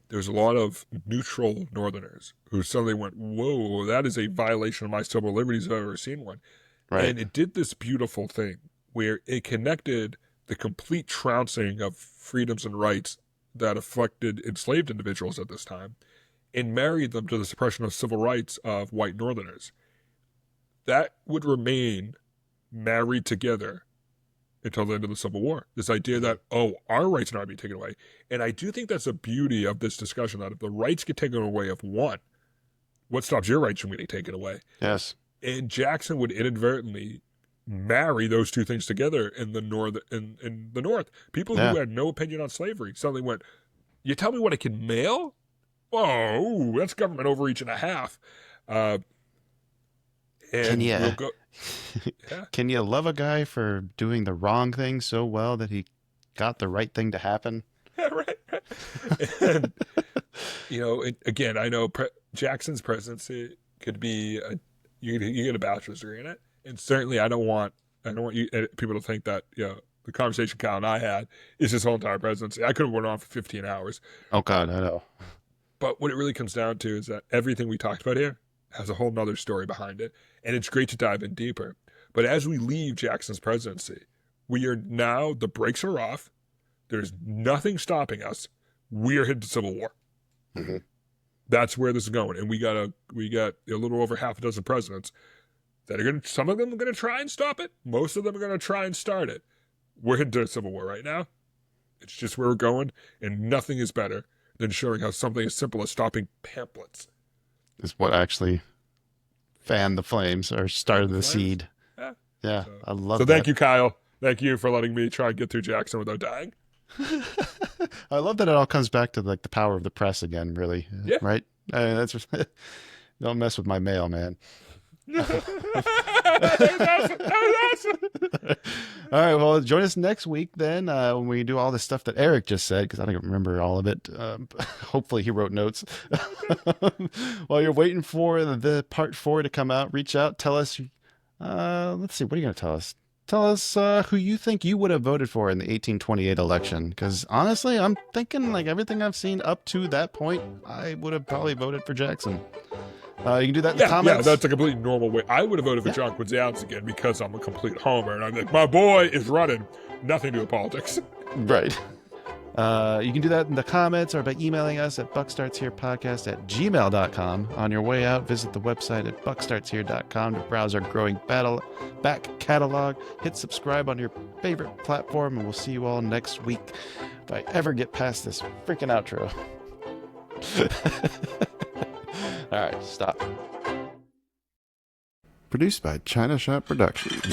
Speaker 1: There's a lot of neutral Northerners who suddenly went, whoa, that is a violation of my civil liberties if I've ever seen one. Right. And it did this beautiful thing where it connected the complete trouncing of freedoms and rights that afflicted enslaved individuals at this time and married them to the suppression of civil rights of white Northerners. That would remain married together until the end of the Civil War. This idea that, our rights are not being taken away. And I do think that's the beauty of this discussion, that if the rights get taken away of one, what stops your rights from getting taken away?
Speaker 2: Yes.
Speaker 1: And Jackson would inadvertently marry those two things together in the North. In the North, people who had no opinion on slavery suddenly went, you tell me what I can mail? Whoa, that's government overreach and a half. And we'll go. Yeah.
Speaker 2: Can you love a guy for doing the wrong thing so well that he got the right thing to happen?
Speaker 1: Yeah, right. And, again, I know Jackson's presidency could be you get a bachelor's degree in it, and certainly I don't want you people to think that the conversation Kyle and I had is his whole entire presidency. I could have went on for 15 hours.
Speaker 2: Oh God, I know.
Speaker 1: But what it really comes down to is that everything we talked about here has a whole nother story behind it, and it's great to dive in deeper. But as we leave Jackson's presidency, the brakes are off. There's nothing stopping us. We are headed to civil war.
Speaker 2: Mm-hmm.
Speaker 1: That's where this is going, and we got a little over half a dozen presidents that are going to. Some of them are going to try and stop it. Most of them are going to try and start it. We're headed to civil war right now. It's just where we're going, and nothing is better than showing how something as simple as stopping pamphlets
Speaker 2: is what actually fanned the flames or started the seed. Yeah,
Speaker 1: so,
Speaker 2: I love that.
Speaker 1: So thank you, Kyle. Thank you for letting me try and get through Jackson without dying.
Speaker 2: I love that it all comes back to like the power of the press again, really.
Speaker 1: Yeah.
Speaker 2: Right? That's don't mess with my mail, man.
Speaker 1: That was awesome.
Speaker 2: All right, well, join us next week then when we do all the stuff that Eric just said, because I don't remember all of it. Hopefully he wrote notes. While you're waiting for the part 4 to come out, reach out, tell us, let's see, what are you going to tell us? Tell us who you think you would have voted for in the 1828 election, because honestly, I'm thinking like everything I've seen up to that point, I would have probably voted for Jackson. You can do that in the comments.
Speaker 1: Yeah, that's a completely normal way. I would have voted for John Quincy Adams again because I'm a complete homer, and I'm like, my boy is running. Nothing to do with politics.
Speaker 2: Right. You can do that in the comments or by emailing us at buckstartsherepodcast@gmail.com. On your way out, visit the website at buckstartshere.com to browse our growing back catalog. Hit subscribe on your favorite platform, and we'll see you all next week if I ever get past this freaking outro. All right, stop. Produced by China Shop Productions.